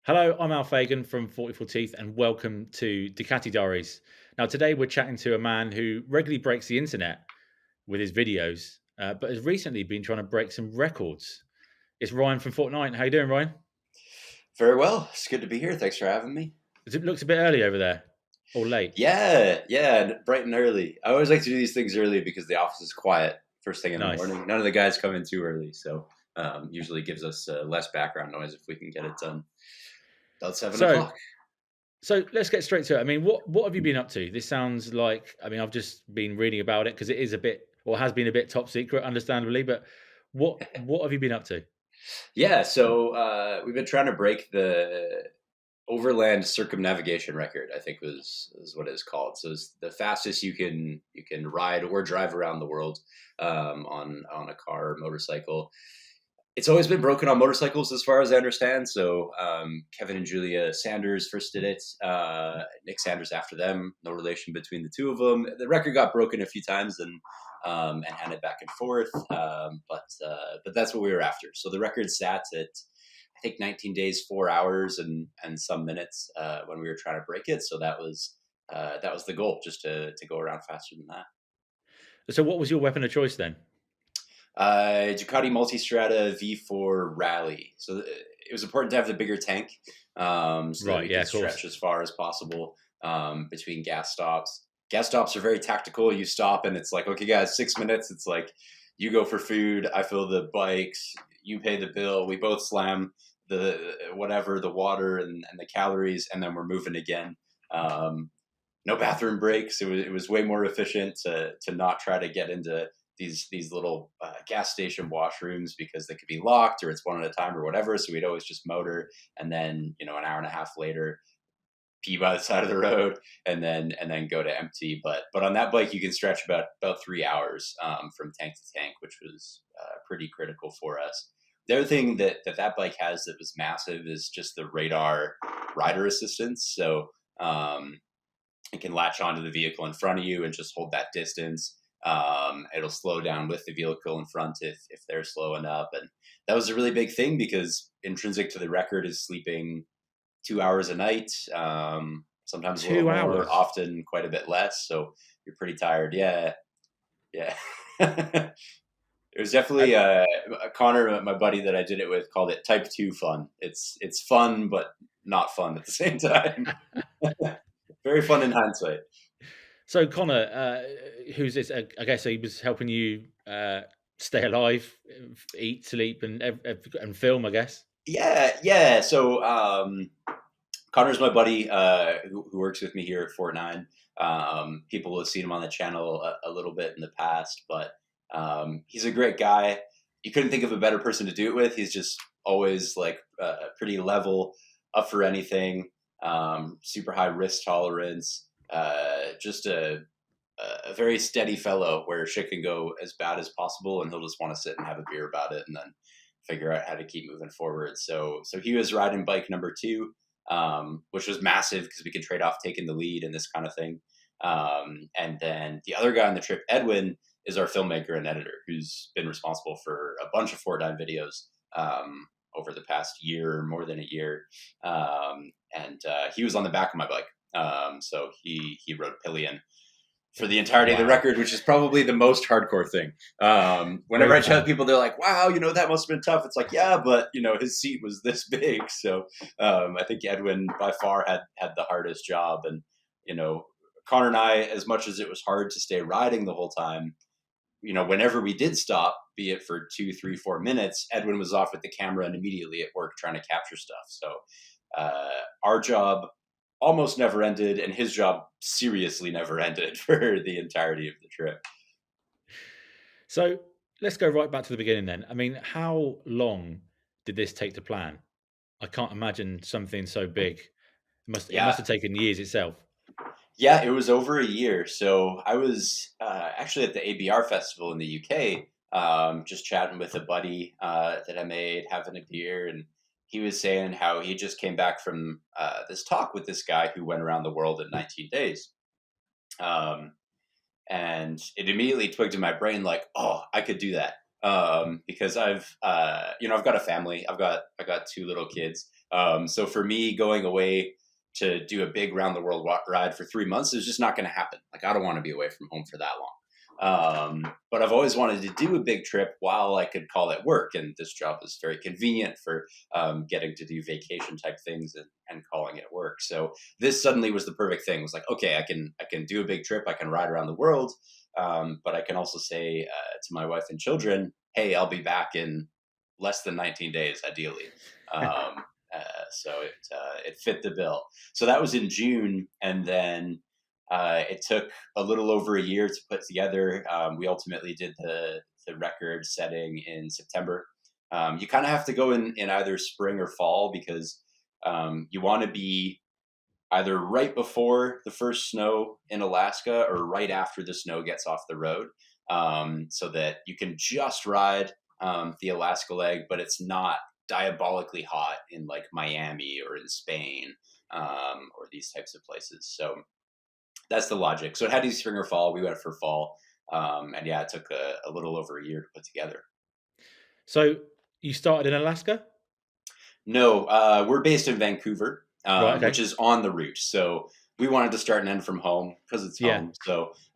Hello, I'm Fagan from 44 Teeth, and welcome to Ducati Diaries. Now, today we're chatting to a man who regularly breaks the internet with his videos, but has recently been trying to break some records. It's Ryan from FortNine. How you doing, Ryan? Very well. It's good to be here. Thanks for having me. It looks a bit early over there, or late. Yeah, bright and early. I always like to do these things early because the office is quiet first thing in the Nice. morning. None of the guys come in too early, so usually gives us less background noise if we can get it done about seven So, o'clock. so let's get straight to it. I mean, what have you been up to? This sounds like, I mean, I've just been reading about it because it is a bit, or has been a bit top secret, understandably. But what have you been up to? Yeah, so we've been trying to break the overland circumnavigation record. I think was what it's called. So it's the fastest you can ride or drive around the world on a car or motorcycle. It's always been broken on motorcycles, as far as I understand. So Kevin and Julia Sanders first did it. Nick Sanders after them. No relation between the two of them. The record got broken a few times and handed back and forth. But that's what we were after. So the record sat at I think 19 days, 4 hours, and some minutes when we were trying to break it. So that was the goal, just to go around faster than that. So, what was your weapon of choice then? Ducati Multistrada V4 Rally. So it was important to have the bigger tank so that Right. we Yeah. could Of course. stretch as far as possible between gas stops. Gas stops are very tactical. You stop and it's like, okay, guys, 6 minutes. It's like you go for food, I fill the bikes, you pay the bill, we both slam the water and the calories, and then we're moving again. Um, no bathroom breaks. It was way more efficient to not try to get into these little gas station washrooms because they could be locked or it's one at a time or whatever. So we'd always just motor, and then an hour and a half later pee by the side of the road, and then go to empty. But on that bike you can stretch about 3 hours from tank to tank, which was pretty critical for us. The other thing that bike has that was massive is just the radar rider assistance. So it can latch onto the vehicle in front of you and just hold that distance. It'll slow down with the vehicle in front if they're slowing up, and that was a really big thing because intrinsic to the record is sleeping 2 hours a night, sometimes a little Two more, hours. often quite a bit less. So you're pretty tired. Yeah, yeah. It was I, definitely Connor, my buddy that I did it with, called it type 2 fun. It's fun, but not fun at the same time. Very fun in hindsight. So Connor, who's this? I guess he was helping you stay alive, eat, sleep, and film. I guess. Yeah. So Connor's my buddy who works with me here at FortNine. People have seen him on the channel a little bit in the past, but he's a great guy. You couldn't think of a better person to do it with. He's just always like pretty level, up for anything, super high risk tolerance, just a very steady fellow where shit can go as bad as possible and he'll just want to sit and have a beer about it and then figure out how to keep moving forward. So he was riding bike number two, which was massive because we could trade off taking the lead and this kind of thing. And then the other guy on the trip, Edwin, is our filmmaker and editor who's been responsible for a bunch of FortNine videos over the past year, more than a year. And he was on the back of my bike. So he rode pillion for the entirety of the Wow. record, which is probably the most hardcore thing. Whenever I tell Brutal. people, they're like, "Wow, that must have been tough." It's like, yeah, but his seat was this big, so I think Edwin by far had the hardest job. And you know, Connor and I, as much as it was hard to stay riding the whole time, whenever we did stop, be it for 2, 3, 4 minutes, Edwin was off with the camera and immediately at work trying to capture stuff. So our job almost never ended, and his job seriously never ended for the entirety of the trip. So let's go right back to the beginning then. I mean, how long did this take to plan? I can't imagine something so big. It must Yeah, have taken years itself. yeah, it was over a year. So I was actually at the ABR festival in the UK, just chatting with a buddy that I made, having a beer, and he was saying how he just came back from this talk with this guy who went around the world in 19 days. Um, and it immediately twigged in my brain like, oh, I could do that, because I've got a family. I got two little kids. So for me, going away to do a big round the world ride for 3 months is just not going to happen. Like, I don't want to be away from home for that long. But I've always wanted to do a big trip while I could call it work, and this job is very convenient for getting to do vacation type things and calling it work. So this suddenly was the perfect thing. It was like, okay, I can do a big trip, I can ride around the world, but I can also say to my wife and children, hey, I'll be back in less than 19 days, ideally. So it fit the bill. So that was in June, and then it took a little over a year to put together. We ultimately did the record setting in September. You kind of have to go in either spring or fall because you want to be either right before the first snow in Alaska or right after the snow gets off the road, so that you can just ride the Alaska leg, but it's not diabolically hot in like Miami or in Spain, or these types of places. So that's the logic. So it had to be spring or fall. We went for fall. And yeah, it took a little over a year to put together. So you started in Alaska? No, we're based in Vancouver, Right. which Okay. is on the route. So we wanted to start and end from home because it's Yeah.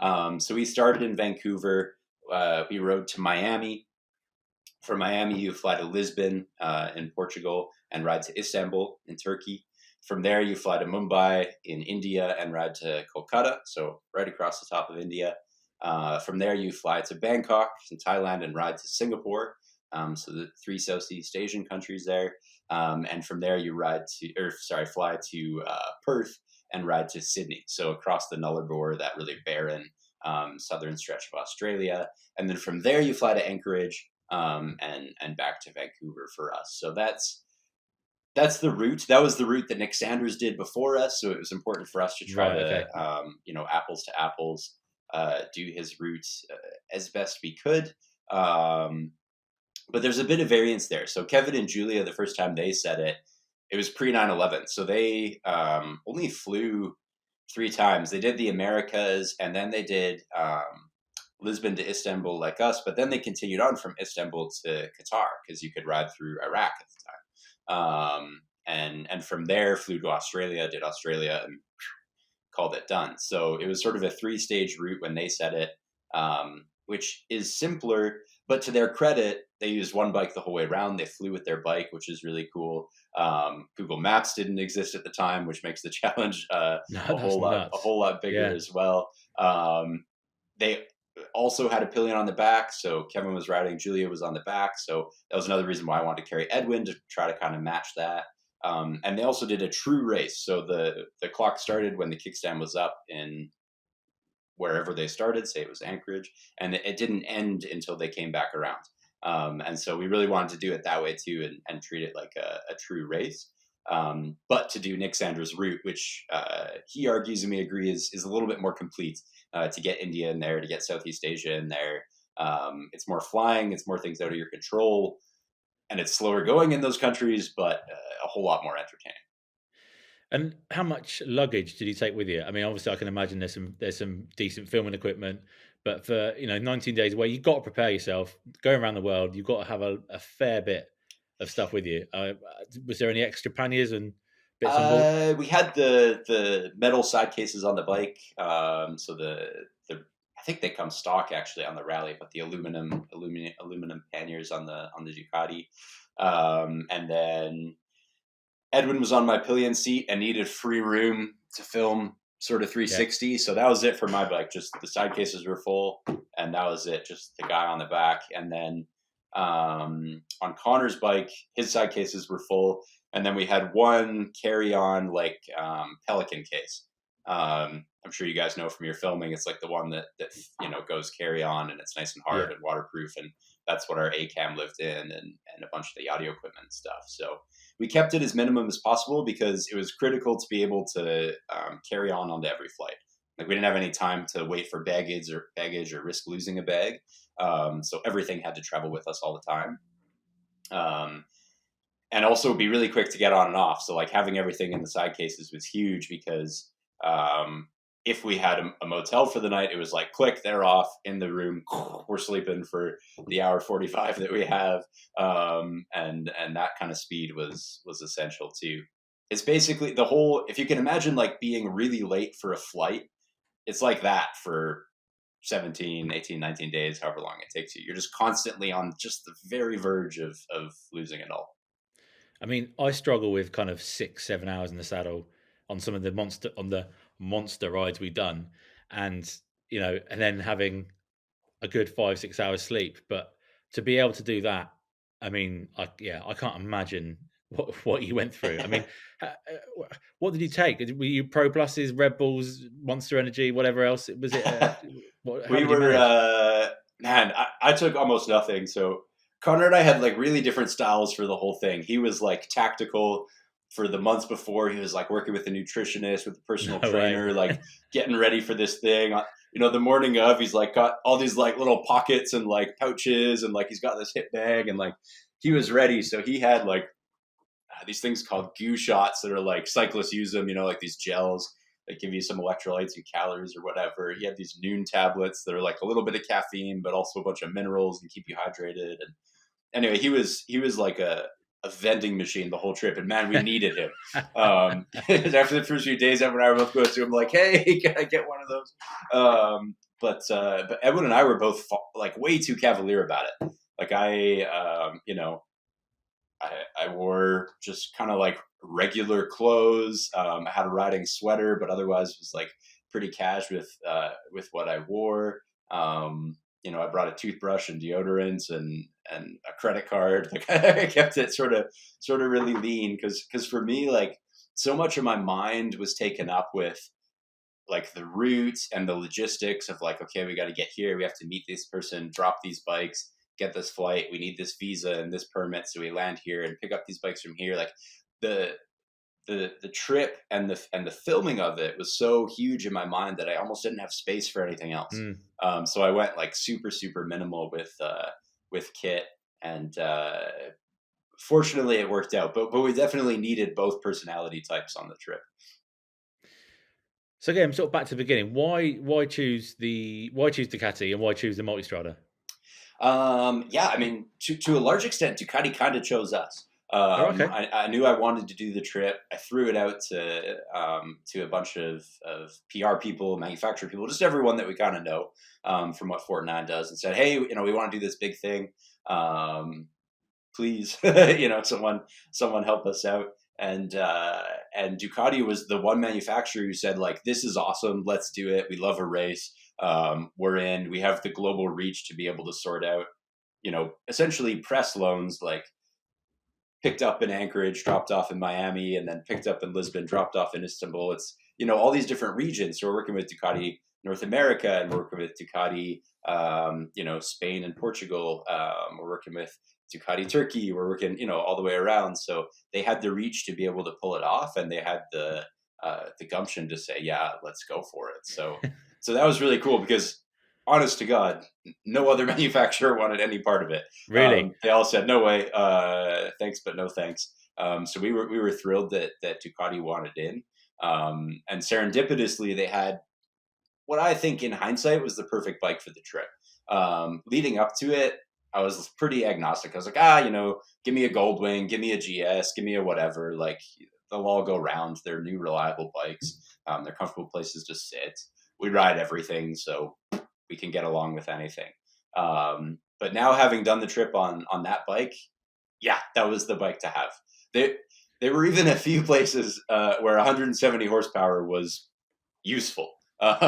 home. So we started in Vancouver. We rode to Miami. From Miami, you fly to Lisbon in Portugal and ride to Istanbul in Turkey. From there, you fly to Mumbai in India and ride to Kolkata, so right across the top of India. From there, you fly to Bangkok in Thailand and ride to Singapore, so the three Southeast Asian countries there. And from there, you fly to Perth and ride to Sydney, so across the Nullarbor, that really barren southern stretch of Australia. And then from there, you fly to Anchorage, and back to Vancouver for us. So that's the route. That was the route that Nick Sanders did before us. So it was important for us to try Right. to, Okay. apples to apples, do his route as best we could. But there's a bit of variance there. So Kevin and Julia, the first time they said it, it was pre 9/11. So they only flew 3 times. They did the Americas, and then they did Lisbon to Istanbul like us, but then they continued on from Istanbul to Qatar because you could ride through Iraq at the time. And from there flew to Australia, did Australia, and called it done. So it was sort of a 3-stage route when they said it, which is simpler. But to their credit, they used one bike the whole way around. They flew with their bike, which is really cool. Google Maps didn't exist at the time, which makes the challenge No, a that's nuts. whole lot bigger Yeah. as well. They also had a pillion on the back, so Kevin was riding, Julia was on the back, so that was another reason why I wanted to carry Edwin to try to kind of match that. And they also did a true race, so the clock started when the kickstand was up in wherever they started, say it was Anchorage, and it didn't end until they came back around. And so we really wanted to do it that way too, and treat it like a true race. But to do Nick Sanders' route, which he argues and we agree is a little bit more complete, to get India in there, to get Southeast Asia in there. It's more flying, it's more things out of your control, and it's slower going in those countries, but a whole lot more entertaining. And how much luggage did you take with you? I mean, obviously, I can imagine there's some decent filming equipment, but for 19 days away, you've got to prepare yourself. Going around the world, you've got to have a fair bit of stuff with you. Was there any extra panniers and bits on board? We had the metal side cases on the bike, so the I think they come stock actually on the Rally, but the aluminum panniers on the Ducati, and then Edwin was on my pillion seat and needed free room to film sort of Yeah, 360. So that was it for my bike. Just the side cases were full, and that was it. Just the guy on the back. And then on Connor's bike, his side cases were full, and then we had one carry-on like Pelican case. I'm sure you guys know from your filming, it's like the one that goes carry on, and it's nice and hard yeah. and waterproof, and that's what our A cam lived in, and a bunch of the audio equipment and stuff. So we kept it as minimum as possible because it was critical to be able to carry on onto every flight. Like, we didn't have any time to wait for baggage or risk losing a bag. So everything had to travel with us all the time. Um, and also be really quick to get on and off. So like having everything in the side cases was huge because if we had a motel for the night, it was like click, they're off in the room. We're sleeping for the hour 45 that we have, and that kind of speed was essential too. It's basically the whole. If you can imagine like being really late for a flight, it's like that for 17, 18, 19 days, however long it takes you. You're just constantly on just the very verge of losing it all. I mean, I struggle with kind of 6, 7 hours in the saddle on some of the monster rides we've done, and and then having a good 5, 6 hours sleep. But to be able to do that, I mean, I can't imagine what you went through. I mean, what did you take? Were you Pro Pluses, Red Bulls, Monster Energy, whatever else? Was it? How We did you were manage? man, I took almost nothing. So Connor and I had like really different styles for the whole thing. He was like tactical for the months before. He was like working with a nutritionist, with a personal No way. trainer, like getting ready for this thing. The morning of, he's like got all these like little pockets and like pouches, and like he's got this hip bag, and like he was ready. So he had like these things called goo shots that are like cyclists use them, like these gels that give you some electrolytes and calories or whatever. He had these noon tablets that are like a little bit of caffeine, but also a bunch of minerals and keep you hydrated. And anyway, he was like a vending machine the whole trip, and man, we needed him. After the first few days, Edwin and I were both going to him like, "Hey, can I get one of those?" But Edwin and I were both like way too cavalier about it. Like I wore just kind of like regular clothes. I had a riding sweater, but otherwise was like pretty cash with what I wore. I brought a toothbrush and deodorant and a credit card. Like I kept it sort of really lean because for me, like so much of my mind was taken up with like the routes and the logistics of like, okay, we got to get here, we have to meet this person, drop these bikes, get this flight, we need this visa and this permit, so we land here and pick up these bikes from here. Like the the trip and the filming of it was so huge in my mind that I almost didn't have space for anything else. Mm. So I went like super minimal with kit, and fortunately it worked out. But we definitely needed both personality types on the trip. So again, sort of back to the beginning. Why choose Ducati and why choose the Multistrada? Yeah, I mean, to a large extent, Ducati kind of chose us. Oh, okay. I knew I wanted to do the trip. I threw it out to a bunch of PR people, manufacturer people, just everyone that we kind of know from what FortNine does, and said, "Hey, we want to do this big thing. Please, someone help us out." And Ducati was the one manufacturer who said, like, "This is awesome. Let's do it. We love a race. We're in. We have the global reach to be able to sort out, essentially press loans, like picked up in Anchorage, dropped off in Miami, and then picked up in Lisbon, dropped off in Istanbul. It's, all these different regions. So we're working with Ducati North America, and we're working with Ducati, Spain and Portugal. We're working with Ducati Turkey. We're working, all the way around. So they had the reach to be able to pull it off, and they had the gumption to say, "Yeah, let's go for it." So that was really cool because, honest to God, no other manufacturer wanted any part of it. Really? They all said, "No way, thanks, but no thanks." So we were thrilled that Ducati wanted in, and serendipitously they had what I think in hindsight was the perfect bike for the trip. Leading up to it, I was pretty agnostic. I was like, give me a Goldwing, give me a GS, give me a whatever. Like they'll all go round. They're new, reliable bikes. They're comfortable places to sit. We ride everything, so we can get along with anything. But now having done the trip on that bike, yeah, that was the bike to have. There were even a few places where 170 horsepower was useful. Put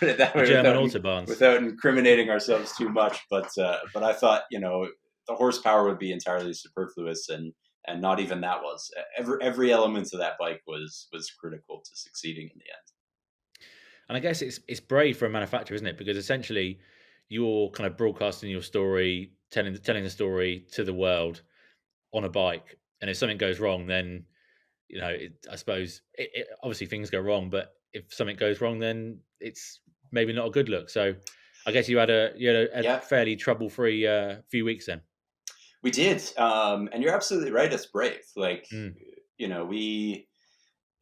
it that The way German without autobahns. without incriminating ourselves too much. But I thought the horsepower would be entirely superfluous, and not even that was. Every element of that bike was critical to succeeding in the end. And I guess it's brave for a manufacturer, isn't it? Because essentially you're kind of broadcasting your story, telling the story to the world on a bike. And if something goes wrong, then I suppose obviously things go wrong, but if something goes wrong, then it's maybe not a good look. So I guess you had a Yeah, fairly trouble-free few weeks then. we did, and you're absolutely right. It's brave. Like Mm. we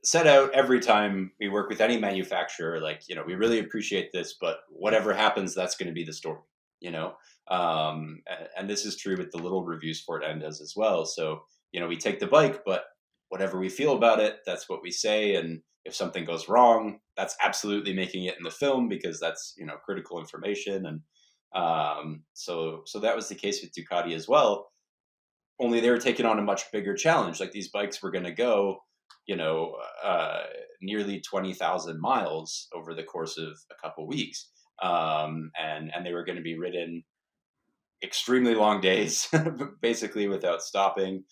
set out every time we work with any manufacturer, like, we really appreciate this, but whatever happens, that's going to be the story, you know? And this is true with the little reviews FortNine does as well. So, we take the bike, but whatever we feel about it, that's what we say. And if something goes wrong, that's absolutely making it in the film because that's, critical information. And so that was the case with Ducati as well. Only they were taking on a much bigger challenge. Like these bikes were going to go, you know, nearly 20,000 miles over the course of a couple weeks. And they were going to be ridden extremely long days, basically without stopping,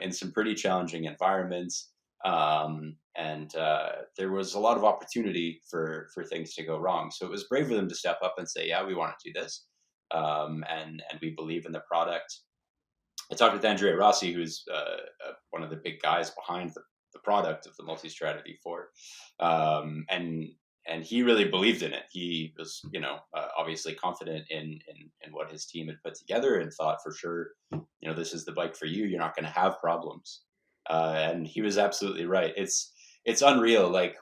in some pretty challenging environments. And there was a lot of opportunity for things to go wrong. So it was brave of them to step up and say, yeah, we want to do this. And we believe in the product. I talked with Andrea Rossi, who's one of the big guys behind the product of the Multistrada V4, and he really believed in it. He was, obviously confident in what his team had put together, and thought for sure, this is the bike for you. You're not going to have problems, and he was absolutely right. It's unreal. Like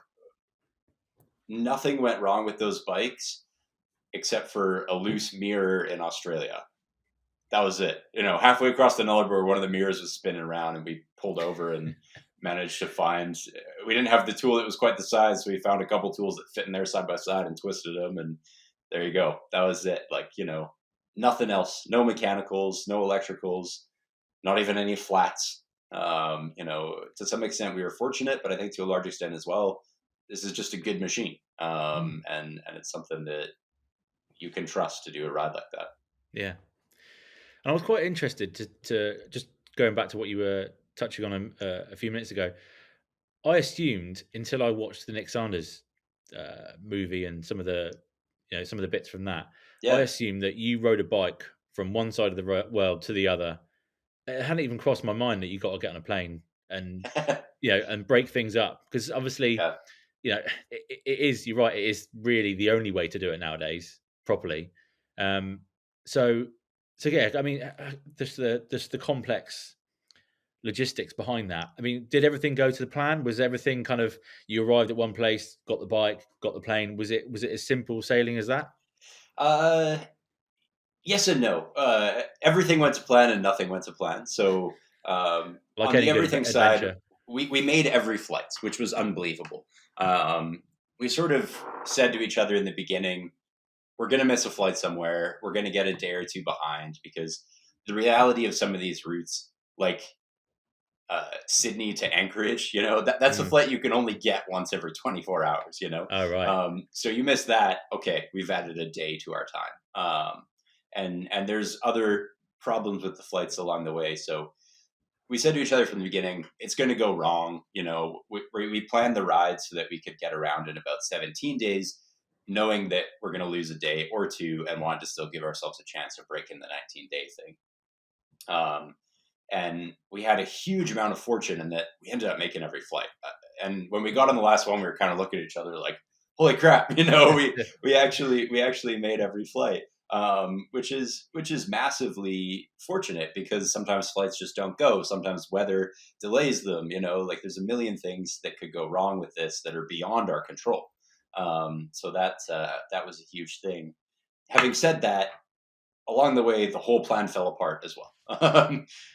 nothing went wrong with those bikes except for a loose mirror in Australia. That was it. Halfway across the Nullarbor, one of the mirrors was spinning around, and we pulled over and managed to find. We didn't have the tool that was quite the size, so we found a couple tools that fit in there side by side and twisted them, and there you go. That was it. Like nothing else. No mechanicals, no electricals, not even any flats. To some extent, we were fortunate, but I think to a large extent as well, this is just a good machine, and it's something that you can trust to do a ride like that. Yeah. And I was quite interested to just going back to what you were touching on a few minutes ago. I assumed until I watched the Nick Sanders movie and some of the bits from that, Yeah. I assumed that you rode a bike from one side of the world to the other. It hadn't even crossed my mind that you got to get on a plane and and break things up, because obviously, it is. You're right. It is really the only way to do it nowadays properly. So yeah, I mean, just the complex logistics behind that. I mean, did everything go to the plan? Was everything kind of, you arrived at one place, got the bike, got the plane? Was it as simple sailing as that? Yes and no. Everything went to plan and nothing went to plan. So Like on any the good everything side, adventure. we made every flight, which was unbelievable. We sort of said to each other in the beginning, we're going to miss a flight somewhere. We're going to get a day or two behind, because the reality of some of these routes, like Sydney to Anchorage, that's a flight you can only get once every 24 hours, Oh, right. So you miss that. Okay, we've added a day to our time. And there's other problems with the flights along the way. So we said to each other from the beginning, it's going to go wrong. We planned the ride so that we could get around in about 17 days, knowing that we're going to lose a day or two, and wanted to still give ourselves a chance of breaking the 19-day thing. And we had a huge amount of fortune in that we ended up making every flight. And when we got on the last one, we were kind of looking at each other like, holy crap, we actually made every flight. Which is massively fortunate, because sometimes flights just don't go. Sometimes weather delays them. Like there's a million things that could go wrong with this that are beyond our control. So that was a huge thing. Having said that, along the way, the whole plan fell apart as well.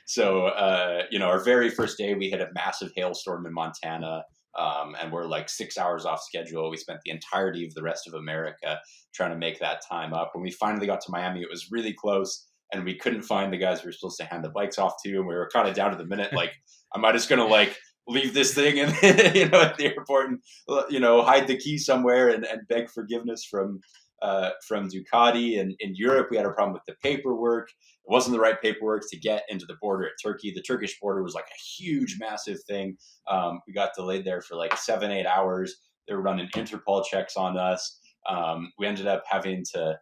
So our very first day, we hit a massive hailstorm in Montana. And we're like 6 hours off schedule. We spent the entirety of the rest of America trying to make that time up. When we finally got to Miami, it was really close, and we couldn't find the guys we were supposed to hand the bikes off to. And we were kind of down to the minute, like, am I just going to leave this thing and, at the airport and, hide the key somewhere and beg forgiveness from Ducati. And in Europe, we had a problem with the paperwork. It wasn't the right paperwork to get into the border at Turkey. The Turkish border was like a huge, massive thing. We got delayed there for like 7-8 hours. They were running Interpol checks on us. We ended up having to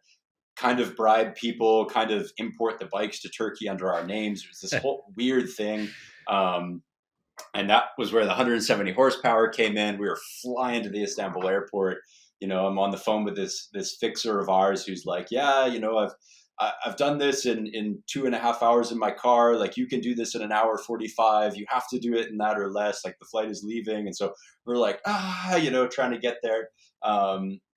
kind of bribe people, kind of import the bikes to Turkey under our names. It was this whole weird thing. And that was where the 170 horsepower came in. We were flying to the Istanbul airport. I'm on the phone with this fixer of ours who's like, yeah, I've done this in 2.5 hours in my car. Like, you can do this in an hour 45. You have to do it in that or less. Like, the flight is leaving. And so we're like, trying to get there.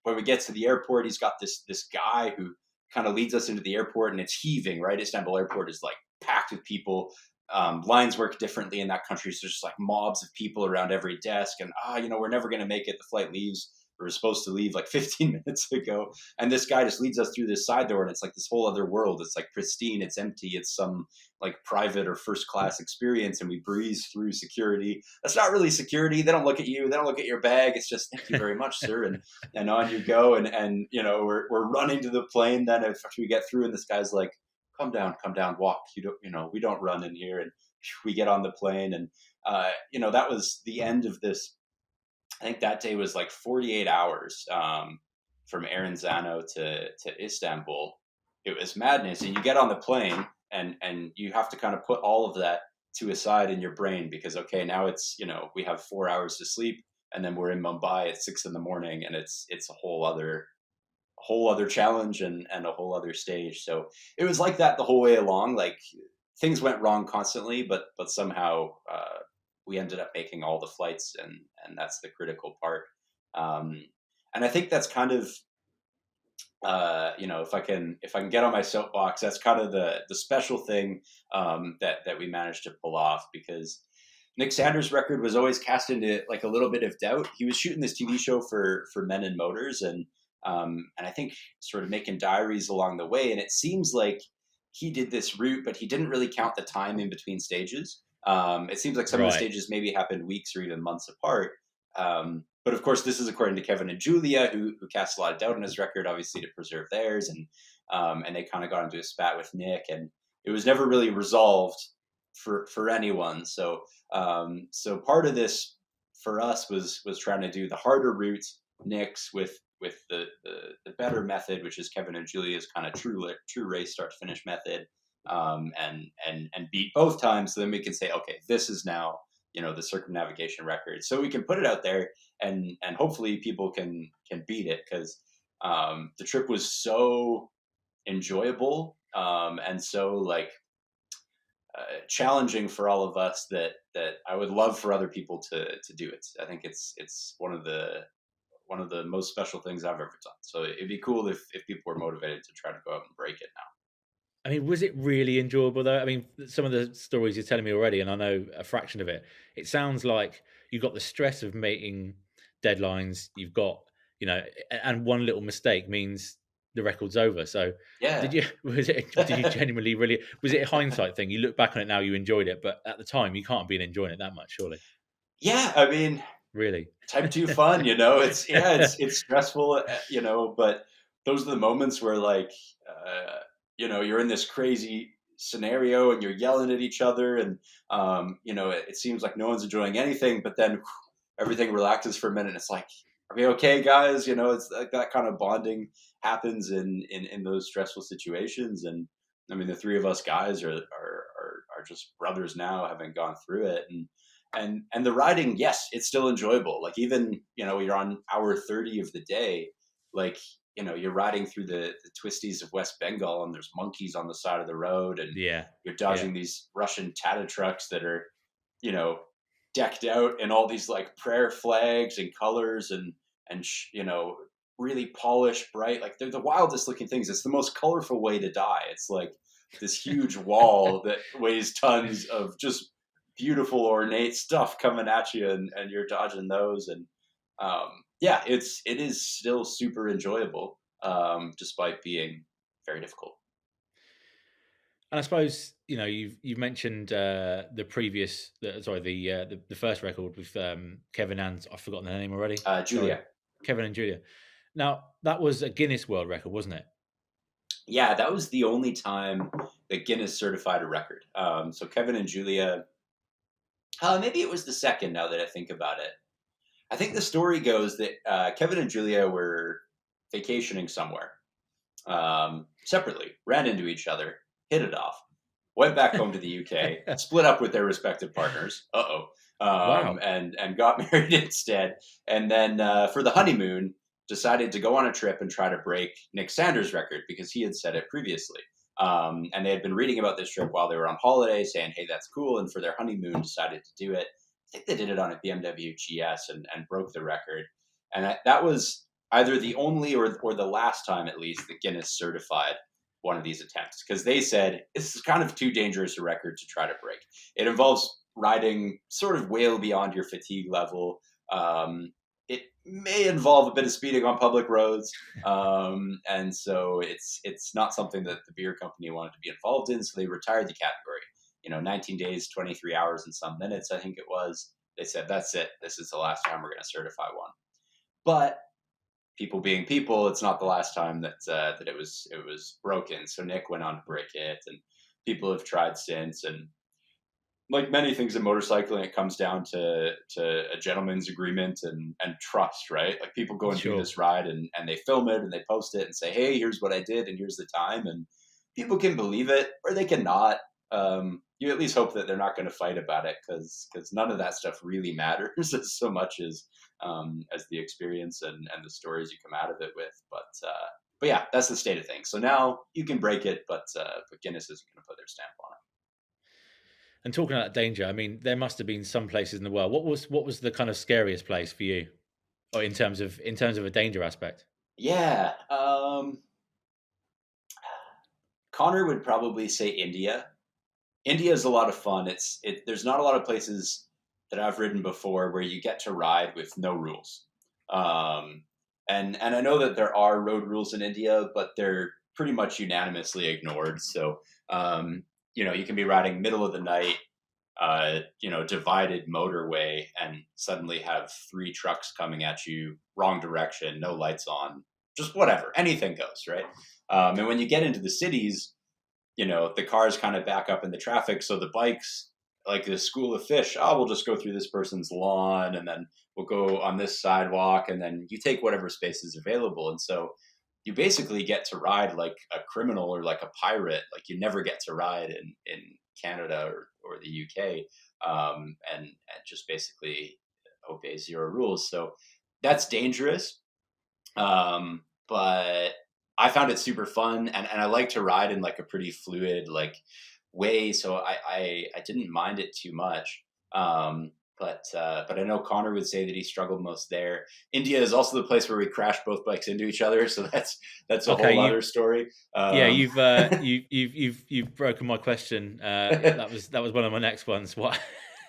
When we get to the airport, he's got this guy who kind of leads us into the airport, and it's heaving, right? Istanbul airport is like packed with people. Lines work differently in that country. So there's just like mobs of people around every desk. And, we're never going to make it. The flight leaves. We were supposed to leave like 15 minutes ago. And this guy just leads us through this side door, and it's like this whole other world. It's like pristine. It's empty. It's some like private or first class experience. And we breeze through security. That's not really security. They don't look at you. They don't look at your bag. It's just, thank you very much, sir. And on you go. And we're running to the plane. Then after we get through, and this guy's like, come down, walk. We don't run in here. And we get on the plane. And, that was the end of this. I think that day was like 48 hours from Aranzano to Istanbul. It was madness. And you get on the plane, and you have to kind of put all of that to a side in your brain, because, okay, now it's, we have 4 hours to sleep, and then we're in Mumbai at 6 a.m, and it's a whole other challenge and a whole other stage. So it was like that the whole way along. Like, things went wrong constantly, but somehow we ended up making all the flights, and that's the critical part. And I think that's kind of, if I can get on my soapbox, that's kind of the special thing that we managed to pull off, because Nick Sanders' record was always cast into like a little bit of doubt. He was shooting this TV show for Men and Motors, and I think sort of making diaries along the way. And it seems like he did this route, but he didn't really count the time in between stages. It seems like some of the Right. stages maybe happened weeks or even months apart. But of course, this is according to Kevin and Julia, who cast a lot of doubt on his record, obviously to preserve theirs. And they kind of got into a spat with Nick, and it was never really resolved for anyone. So part of this for us was trying to do the harder route, Nick's, with the better method, which is Kevin and Julia's kind of true race start to finish method, and beat both times. So then we can say, okay, this is now the circumnavigation record. So we can put it out there, and hopefully people can beat it, because the trip was so enjoyable, and so like challenging for all of us, that I would love for other people to do it. I think it's one of the most special things I've ever done. So it'd be cool if people were motivated to try to go out and break it now. I mean, was it really enjoyable though? I mean, some of the stories you're telling me already, and I know a fraction of it. It sounds like you've got the stress of meeting deadlines. You've got, and one little mistake means the record's over. So, Yeah. did you genuinely really? Was it a hindsight thing? You look back on it now, you enjoyed it, but at the time, you can't have been enjoying it that much, surely. Yeah, I mean, Really? type 2 fun, it's stressful, but those are the moments where, like, you're in this crazy scenario, and you're yelling at each other, and it seems like no one's enjoying anything, but then everything relaxes for a minute, and it's like, are we okay, guys? It's like that kind of bonding happens in those stressful situations. And I mean, the three of us guys are just brothers now, having gone through it. And the riding, yes, it's still enjoyable. Like, even, you're on hour 30 of the day, like, you're riding through the twisties of West Bengal, and there's monkeys on the side of the road, and Yeah. you're dodging these Russian Tata trucks that are, decked out in all these like prayer flags and colors, and really polished, bright. Like, they're the wildest looking things. It's the most colorful way to die. It's like this huge wall that weighs tons of just beautiful, ornate stuff coming at you, and you're dodging those. And it is still super enjoyable, despite being very difficult. And I suppose you've mentioned the previous, the first record with Kevin and I've forgotten their name already. Julia. Sorry. Kevin and Julia. Now that was a Guinness World Record, wasn't it? Yeah, that was the only time that Guinness certified a record. So Kevin and Julia, maybe it was the second, now that I think about it. I think the story goes that Kevin and Julia were vacationing somewhere, separately, ran into each other, hit it off, went back home to the UK, split up with their respective partners. Wow. And got married instead. And then for the honeymoon, decided to go on a trip and try to break Nick Sanders' record because he had set it previously. And they had been reading about this trip while they were on holiday, saying, hey, that's cool. And for their honeymoon, decided to do it. I think they did it on a BMW GS and broke the record. And that was either the only or the last time, at least, that Guinness certified one of these attempts, because they said this is kind of too dangerous a record to try to break. It involves riding sort of way beyond your fatigue level. It may involve a bit of speeding on public roads, and so it's not something that the beer company wanted to be involved in. So they retired the category. 19 days, 23 hours, and some minutes, I think it was. They said that's it. This is the last time we're going to certify one. But people being people, it's not the last time that it was broken. So Nick went on to break it, and people have tried since. And like many things in motorcycling, it comes down to a gentleman's agreement and trust, right? Like people go and do this ride and they film it and they post it and say, hey, here's what I did and here's the time. And people can believe it or they cannot. You at least hope that they're not going to fight about it because none of that stuff really matters as so much as the experience and the stories you come out of it with. But yeah, that's the state of things. So now you can break it, but Guinness isn't going to put their stamp on it. And talking about danger, I mean, there must have been some places in the world. What was the kind of scariest place for you, or in terms of a danger aspect? Yeah, Connor would probably say India. India is a lot of fun. There's not a lot of places that I've ridden before where you get to ride with no rules. And I know that there are road rules in India, but they're pretty much unanimously ignored. So, you can be riding middle of the night, divided motorway and suddenly have 3 trucks coming at you, wrong direction, no lights on, just whatever, anything goes, right? And when you get into the cities, the cars kind of back up in the traffic. So the bikes, like this school of fish, we'll just go through this person's lawn and then we'll go on this sidewalk and then you take whatever space is available. And so you basically get to ride like a criminal or like a pirate. Like you never get to ride in Canada or the UK, and just basically obey 0 rules. So that's dangerous. But I found it super fun, and I like to ride in like a pretty fluid like way, so I didn't mind it too much. But I know Connor would say that he struggled most there. India is also the place where we crashed both bikes into each other, so that's a whole other story. Yeah, you've broken my question. That was one of my next ones. What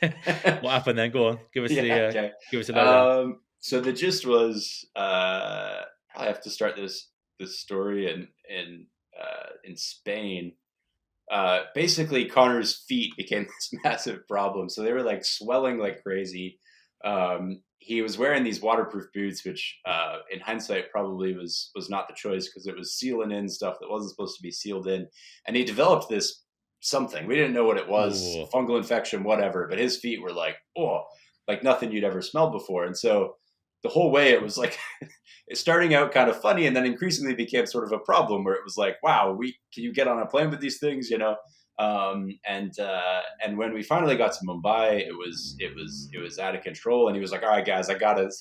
happened then? Go on, give us give us a lowdown. So the gist was, I have to start this story in Spain. Basically Connor's feet became this massive problem. So they were like swelling like crazy. He was wearing these waterproof boots, which in hindsight probably was not the choice because it was sealing in stuff that wasn't supposed to be sealed in. And he developed this something. We didn't know what it was, fungal infection, whatever, but his feet were like nothing you'd ever smelled before. And so the whole way it was like starting out kind of funny and then increasingly became sort of a problem where it was like, wow, can you get on a plane with these things, and when we finally got to Mumbai, it was out of control and he was like, all right guys, I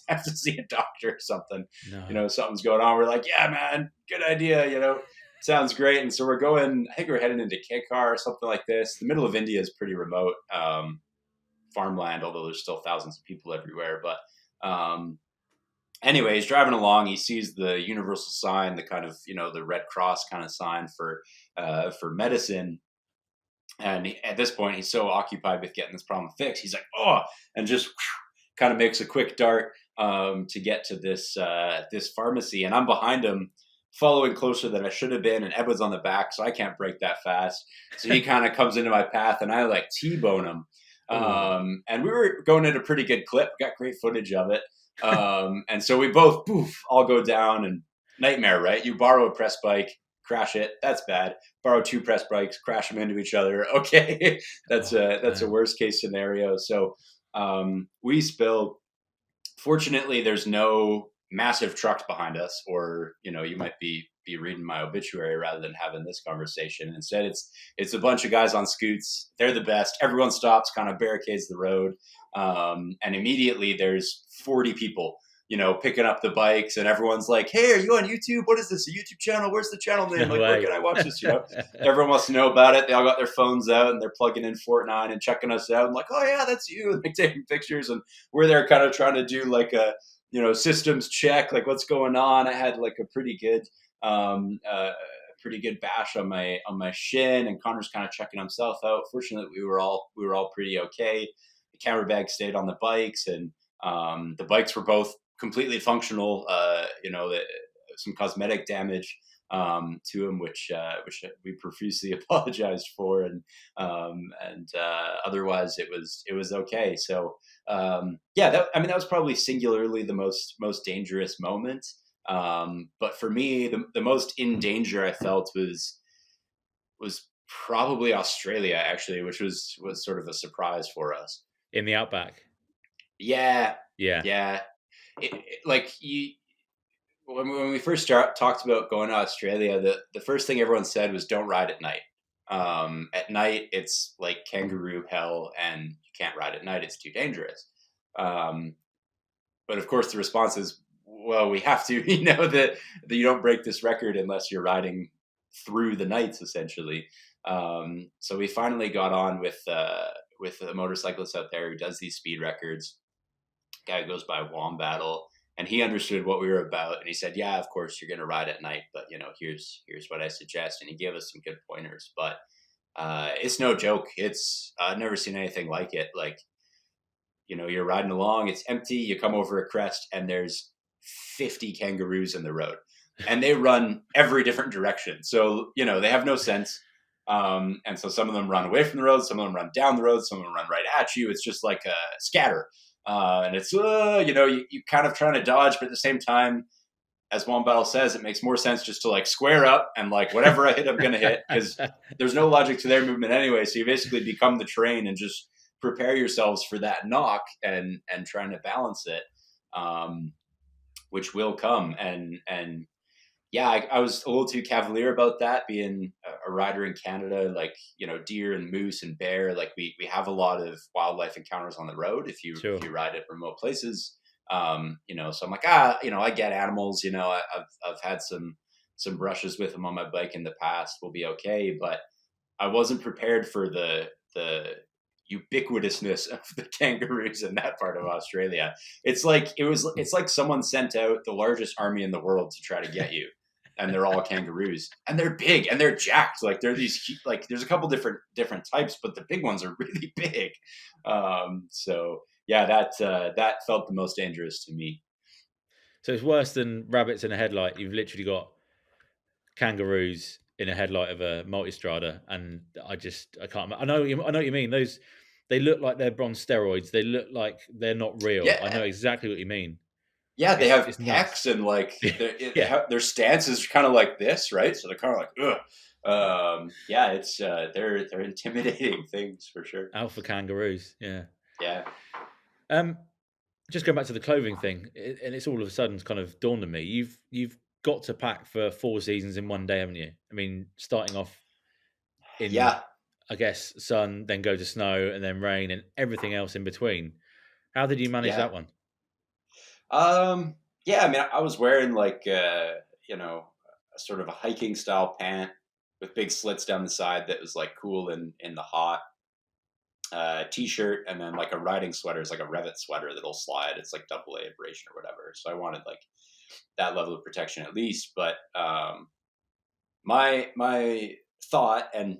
have to see a doctor or something. No. Something's going on. We're like, yeah man, good idea, sounds great. And so we're going, I think we're heading into Kekar or something like this. The middle of India is pretty remote, farmland, although there's still thousands of people everywhere. But anyway, he's driving along. He sees the universal sign, the kind of, the Red Cross kind of sign for medicine. And at this point, he's so occupied with getting this problem fixed. He's like, and just kind of makes a quick dart to get to this pharmacy. And I'm behind him, following closer than I should have been. And Edward's on the back, so I can't brake that fast. So he kind of comes into my path, and I like T-bone him. And we were going at a pretty good clip. Got great footage of it. And so we both all go down, and nightmare, right? You borrow a press bike, crash it, that's bad. Borrow 2 press bikes, crash them into each other. Okay, that's a worst case scenario. So we spill. Fortunately, there's no massive trucks behind us, or you might be reading my obituary rather than having this conversation. Instead, it's a bunch of guys on scoots. They're the best. Everyone stops, kind of barricades the road, and immediately there's 40 people, picking up the bikes, and everyone's like, "Hey, are you on YouTube? What is this? A YouTube channel? Where's the channel name? No Like, where way. can I watch this?" Everyone wants to know about it. They all got their phones out and they're plugging in FortNine and checking us out. And like, "Oh yeah, that's you." And like taking pictures, and we're there kind of trying to do like a systems check, like what's going on. I had like a pretty good bash on my shin, and Connor's kind of checking himself out. Fortunately, we were all pretty okay. The camera bag stayed on the bikes, and the bikes were both completely functional. Some cosmetic damage to them, which we profusely apologized for, and otherwise it was okay. So that was probably singularly the most dangerous moment. But for me, the most in danger I felt was probably Australia, actually, which was sort of a surprise for us. In the outback. Yeah, Yeah. yeah. Like when we first talked about going to Australia, the first thing everyone said was don't ride at night. At night, it's like kangaroo hell, and you can't ride at night; it's too dangerous. But of course, the response is, well, we have to. That you don't break this record unless you're riding through the nights, essentially. So we finally got on with a motorcyclist out there who does these speed records. Guy goes by Wombattle, and he understood what we were about, and he said, "Yeah, of course you're going to ride at night, but here's what I suggest." And he gave us some good pointers. But it's no joke. I've never seen anything like it. Like, you're riding along, it's empty, you come over a crest, and there's 50 kangaroos in the road, and they run every different direction. So they have no sense. And so some of them run away from the road, some of them run down the road, some of them run right at you. It's just like a scatter. And it's you kind of trying to dodge, but at the same time, as Wombattle says, it makes more sense just to like square up and like whatever I hit, I'm gonna hit, because there's no logic to their movement anyway. So you basically become the terrain and just prepare yourselves for that knock and trying to balance it, which will come. And yeah, I was a little too cavalier about that, being a rider in Canada. Like, deer and moose and bear, like we have a lot of wildlife encounters on the road if you ride at remote places. So I'm like, I get animals, I've had some brushes with them on my bike in the past, we'll be okay. But I wasn't prepared for the ubiquitousness of the kangaroos in that part of Australia. It's like someone sent out the largest army in the world to try to get you. And they're all kangaroos, and they're big and they're jacked. Like they're these, like there's a couple different types, but the big ones are really big. So yeah, that felt the most dangerous to me. So it's worse than rabbits in a headlight. You've literally got kangaroos in a headlight of a Multistrada, and I can't. I know what you mean. They look like they're on steroids. They look like they're not real. Yeah. I know exactly what you mean. Yeah, they have pecs, and like their stance is kind of like this, right? So they're kind of like, ugh. Yeah, it's they're intimidating things for sure. Alpha kangaroos, yeah. Yeah. Just going back to the clothing thing, and it's all of a sudden kind of dawned on me. You've got to pack for 4 seasons in one day, haven't you? I mean, starting off in, I guess, sun, then go to snow, and then rain, and everything else in between. How did you manage that one? Yeah, I mean, I was wearing like, a sort of a hiking style pant with big slits down the side that was like cool in the hot, t-shirt, and then like a riding sweater is like a Revit sweater that'll slide. It's like double A abrasion or whatever. So I wanted like that level of protection at least. But, my thought, and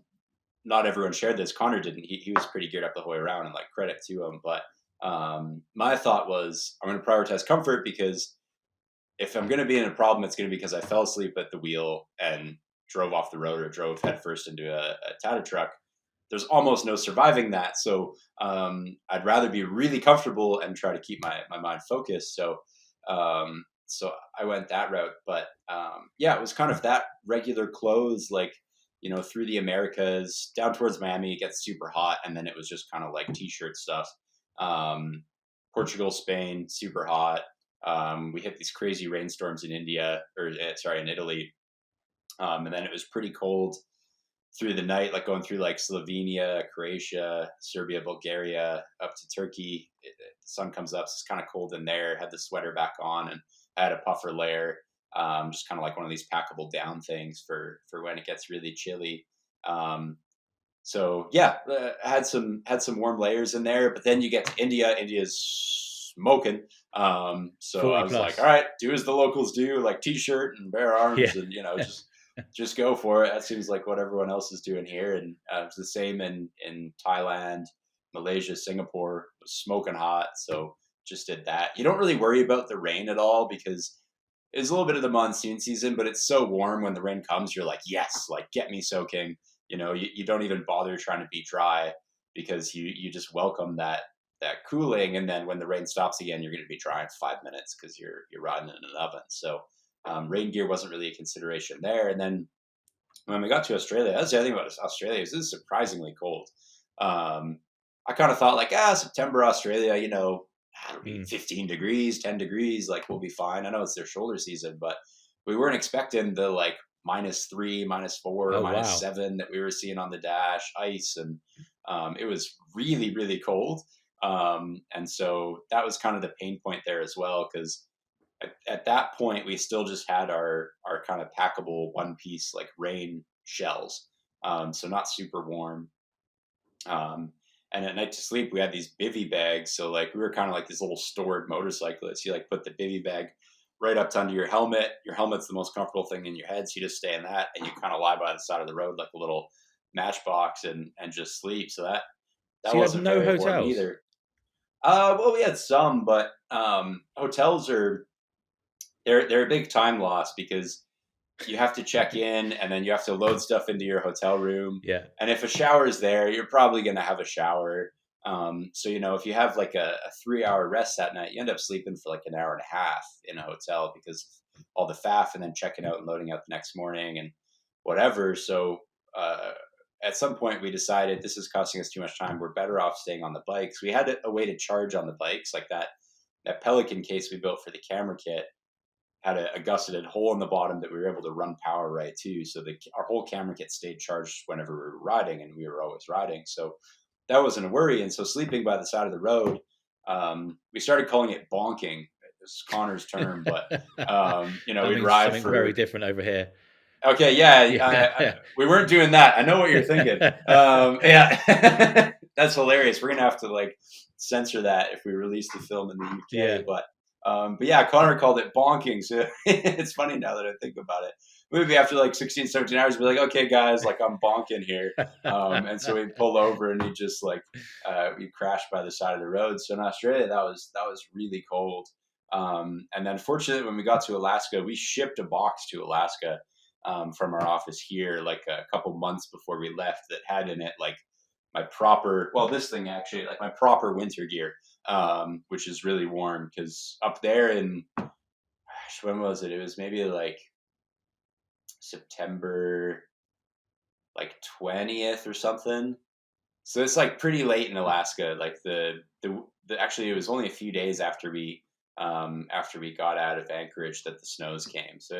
not everyone shared this, Connor didn't, he was pretty geared up the whole way around, and like credit to him. But, my thought was, I'm going to prioritize comfort, because if I'm going to be in a problem, it's going to be because I fell asleep at the wheel and drove off the road, or drove headfirst into a Tata truck. There's almost no surviving that. So I'd rather be really comfortable and try to keep my mind focused. So I went that route. But yeah, it was kind of that regular clothes, like, through the Americas, down towards Miami, it gets super hot. And then it was just kind of like t-shirt stuff. Portugal, Spain, super hot. We hit these crazy rainstorms in in Italy. And then it was pretty cold through the night, like going through like Slovenia, Croatia, Serbia, Bulgaria, up to Turkey. The sun comes up, so it's kind of cold in there. Had the sweater back on and had a puffer layer, just kind of like one of these packable down things for when it gets really chilly. Um, so yeah, had some warm layers in there. But then you get to India. India's smoking. So I 40 was like, plus. all right, do as the locals do, like t-shirt and bare Yeah. arms, and just go for it. That seems like what everyone else is doing here. And it's the same in Thailand, Malaysia, Singapore. It was smoking hot, so just did that. You don't really worry about the rain at all because it's a little bit of the monsoon season, but it's so warm when the rain comes. You're like, yes, like get me soaking. You don't even bother trying to be dry because you just welcome that cooling, and then when the rain stops again, you're going to be dry in 5 minutes because you're riding in an oven. So rain gear wasn't really a consideration there. And then when we got to Australia, that's the other thing about Australia is it's surprisingly cold. I kind of thought like, September Australia, it'll be 15 degrees, 10 degrees, like we'll be fine. I know it's their shoulder season, but we weren't expecting the like -3, -4, Oh, wow. -7 that we were seeing on the dash, ice, and it was really, really cold. And so that was kind of the pain point there as well, because at that point we still just had our kind of packable one piece like rain shells, so not super warm. um, and at night to sleep we had these bivy bags, so like we were kind of like these little stored motorcyclists. You like put the bivy bag right up to under your helmet's the most comfortable thing in your head, so you just stay in that and you kind of lie by the side of the road like a little matchbox and just sleep. So that So you had wasn't no very warm hotels? either. Well, we had some, but hotels are they're a big time loss because you have to check in and then you have to load stuff into your hotel room. Yeah. And if a shower is there, you're probably going to have a shower. So, if you have like a 3 hour rest that night, you end up sleeping for like an hour and a half in a hotel because of all the faff and then checking out and loading out the next morning and whatever. So, at some point we decided this is costing us too much time. We're better off staying on the bikes. We had a way to charge on the bikes, like that Pelican case we built for the camera kit had a gusseted hole in the bottom that we were able to run power right to. So our whole camera kit stayed charged whenever we were riding, and we were always riding. So that wasn't a worry. And so sleeping by the side of the road, we started calling it bonking. It's Connor's term, but That we'd means ride something very for. different over here. Okay, yeah, Yeah. we weren't doing that. I know what you're thinking. Yeah, that's hilarious. We're gonna have to like censor that if we release the film in the Yeah. UK. But yeah, Connor called it bonking. So it's funny now that I think about it. Maybe after like 16, 17 hours, we're like, okay, guys, like I'm bonking here. And so we'd pull over and he'd just like we'd crash by the side of the road. So in Australia, that was really cold. And then fortunately, when we got to Alaska, we shipped a box to Alaska from our office here like a couple months before we left that had in it like my proper, well, this thing actually, like my proper winter gear, which is really warm because up there in, gosh, when was it? It was maybe like September like 20th or something. So it's like pretty late in Alaska. Like the actually it was only a few days after we got out of Anchorage that the snows came. So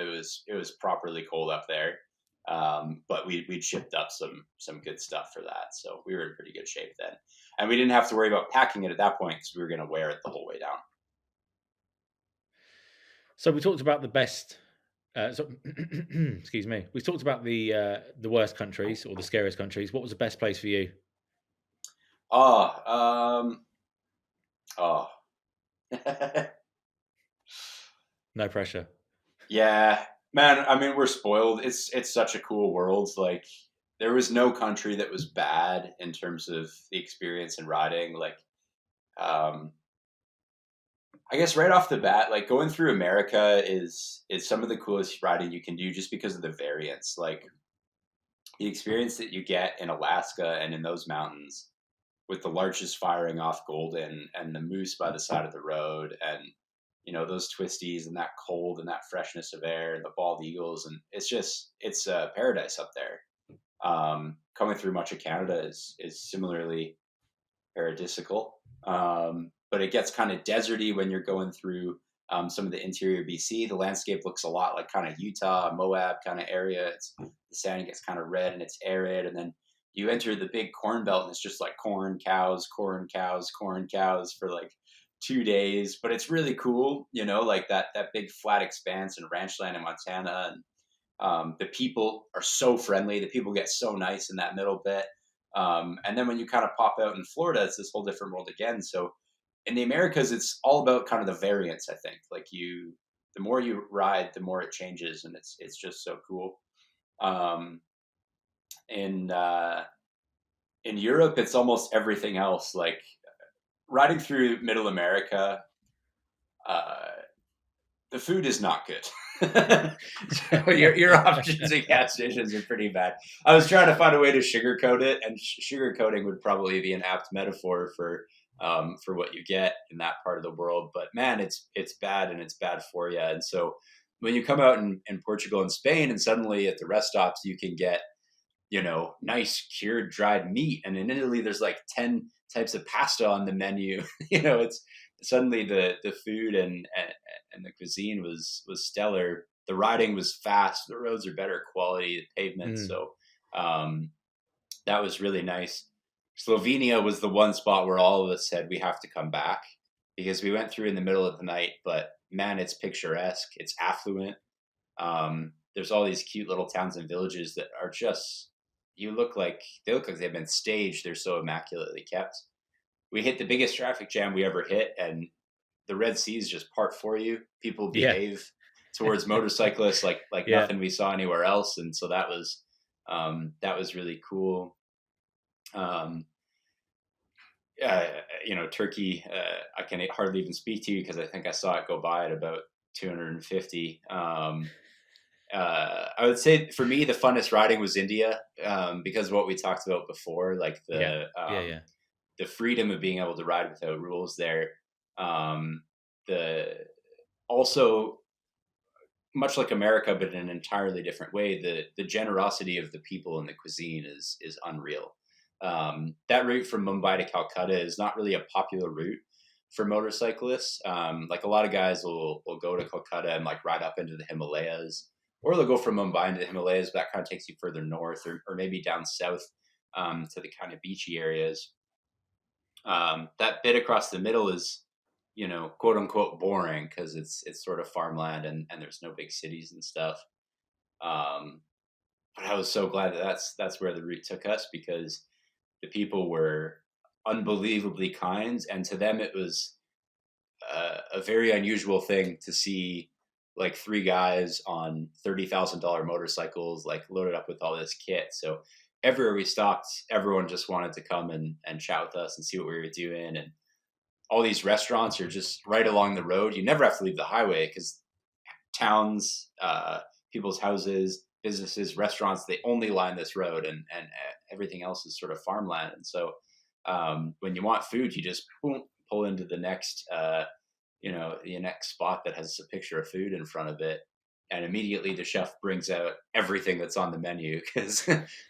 it was properly cold up there. But we'd shipped up some good stuff for that, so we were in pretty good shape then, and we didn't have to worry about packing it at that point because we were going to wear it the whole way down. So we talked about the best. Excuse me. We talked about the worst countries or the scariest countries. What was the best place for you? Oh, oh, No pressure. yeah, man. I mean, we're spoiled. It's such a cool world. Like, there was no country that was bad in terms of the experience in riding. Like, um, I guess right off the bat, like going through America is some of the coolest riding you can do just because of the variance. Like the experience that you get in Alaska and in those mountains with the larches firing off golden and the moose by the side of the road and those twisties and that cold and that freshness of air and the bald eagles, and it's paradise up there. Coming through much of Canada is similarly paradisical. But it gets kind of deserty when you're going through some of the interior BC. The landscape looks a lot like kind of Utah, Moab kind of area. The sand gets kind of red and it's arid, and then you enter the big corn belt, and it's just like corn, cows, corn, cows, corn, cows for like 2 days. But it's really cool, like that big flat expanse and ranch land in Montana, and the people are so friendly. The people get so nice in that middle bit. And then when you kind of pop out in Florida, it's this whole different world again. So in the Americas, it's all about kind of the variance, I think. Like the more you ride, the more it changes, and it's just so cool. Um, in in Europe, it's almost everything else. Like riding through Middle America, uh, the food is not good. So your options at gas stations are pretty bad. I was trying to find a way to sugarcoat it, and sugarcoating would probably be an apt metaphor for what you get in that part of the world. But man, it's bad, and it's bad for you. And so when you come out in Portugal and Spain, and suddenly at the rest stops you can get nice cured dried meat, and in Italy there's like 10 types of pasta on the menu. It's suddenly the food and the cuisine was stellar. The riding was fast. The roads are better quality, the pavement. So that was really nice. Slovenia was the one spot where all of us said we have to come back, because we went through in the middle of the night, but man, it's picturesque. It's affluent. There's all these cute little towns and villages that are just, they look like they've been staged. They're so immaculately kept. We hit the biggest traffic jam we ever hit, and the Red Seas just part for you. People behave towards motorcyclists like nothing we saw anywhere else, and so that was really cool. Turkey, I can hardly even speak to you because I think I saw it go by at about 250. I would say for me, the funnest riding was India, because of what we talked about before, like the freedom of being able to ride without rules there. Also much like America, but in an entirely different way, the generosity of the people and the cuisine is unreal. That route from Mumbai to Calcutta is not really a popular route for motorcyclists. Like a lot of guys will go to Calcutta and like ride up into the Himalayas, or they'll go from Mumbai into the Himalayas, but that kind of takes you further north, or maybe down south to the kind of beachy areas. That bit across the middle is, quote unquote boring, because it's sort of farmland and there's no big cities and stuff. But I was so glad that that's where the route took us, because the people were unbelievably kind, and to them it was a very unusual thing to see like three guys on $30,000 motorcycles, like loaded up with all this kit. So everywhere we stopped, everyone just wanted to come and chat with us and see what we were doing. And all these restaurants are just right along the road. You never have to leave the highway, because towns, people's houses, businesses, restaurants, they only line this road, and everything else is sort of farmland. And so when you want food, you just pull into the next the next spot that has a picture of food in front of it, and immediately the chef brings out everything that's on the menu, because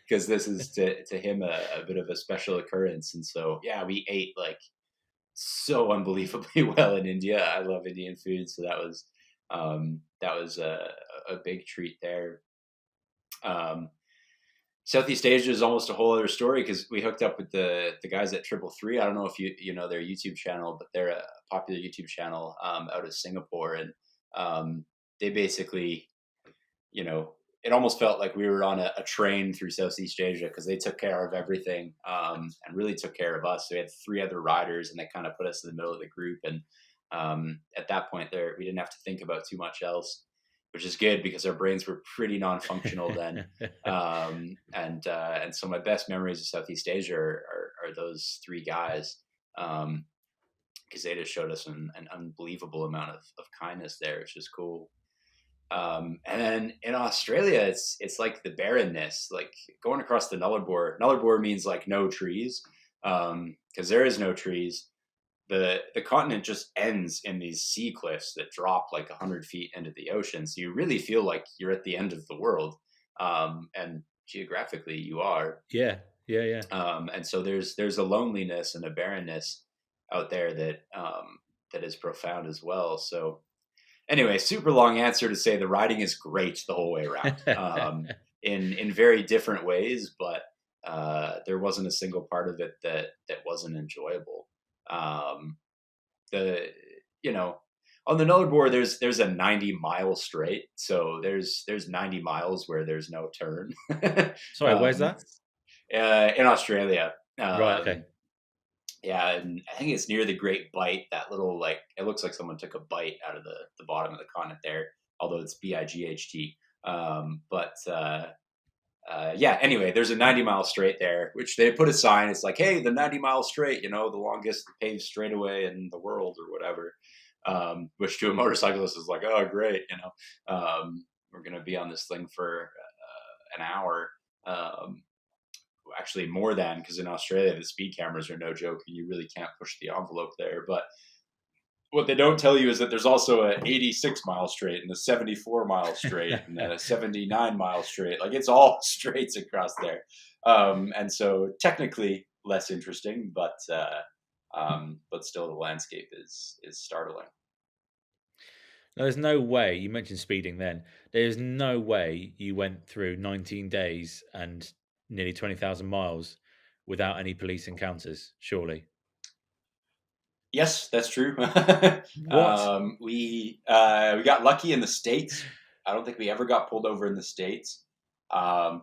this is to him a bit of a special occurrence. And so we ate like so unbelievably well in India. I love Indian food, so that was a big treat there. Southeast Asia is almost a whole other story, because we hooked up with the guys at Triple Three. I don't know if you know their YouTube channel, but they're a popular YouTube channel out of Singapore, and they basically, it almost felt like we were on a train through Southeast Asia, because they took care of everything and really took care of us. So we had three other riders, and they kind of put us in the middle of the group, and at that point there, we didn't have to think about too much else, which is good, because our brains were pretty non-functional then. And so my best memories of Southeast Asia are those three guys, because they just showed us an unbelievable amount of kindness there, which is cool. And then in Australia, it's like the barrenness, like going across the Nullarbor. Nullarbor means like no trees, because there is no trees. The continent just ends in these sea cliffs that drop like 100 feet into the ocean. So you really feel like you're at the end of the world. And geographically you are. Yeah. And so there's a loneliness and a barrenness out there that is profound as well. So Anyway, super long answer to say the riding is great the whole way around, in very different ways, but there wasn't a single part of it that wasn't enjoyable. Um, the you know on the Nullarbor there's a 90-mile straight, so there's 90 miles where there's no turn. Sorry, where's that? It's in Australia. Right. Okay. Yeah, and I think it's near the Great Bite. That little, like, it looks like someone took a bite out of the bottom of the continent there, although it's Bight. Yeah. Anyway, there's a 90-mile straight there, which they put a sign. It's like, hey, the 90-mile straight, the longest paved straightaway in the world or whatever. Which to a motorcyclist is like, oh, great, we're gonna be on this thing for an hour. Actually, more than, because in Australia the speed cameras are no joke, and you really can't push the envelope there. But what they don't tell you is that there's also a 86-mile straight and a 74-mile straight and then a 79-mile straight. Like, it's all straights across there. And so technically less interesting, but still the landscape is startling. Now, there's no way you mentioned speeding. Then there's no way you went through 19 days and nearly 20,000 miles without any police encounters. Surely. Yes, that's true. What? We got lucky in the States. I don't think we ever got pulled over in the States,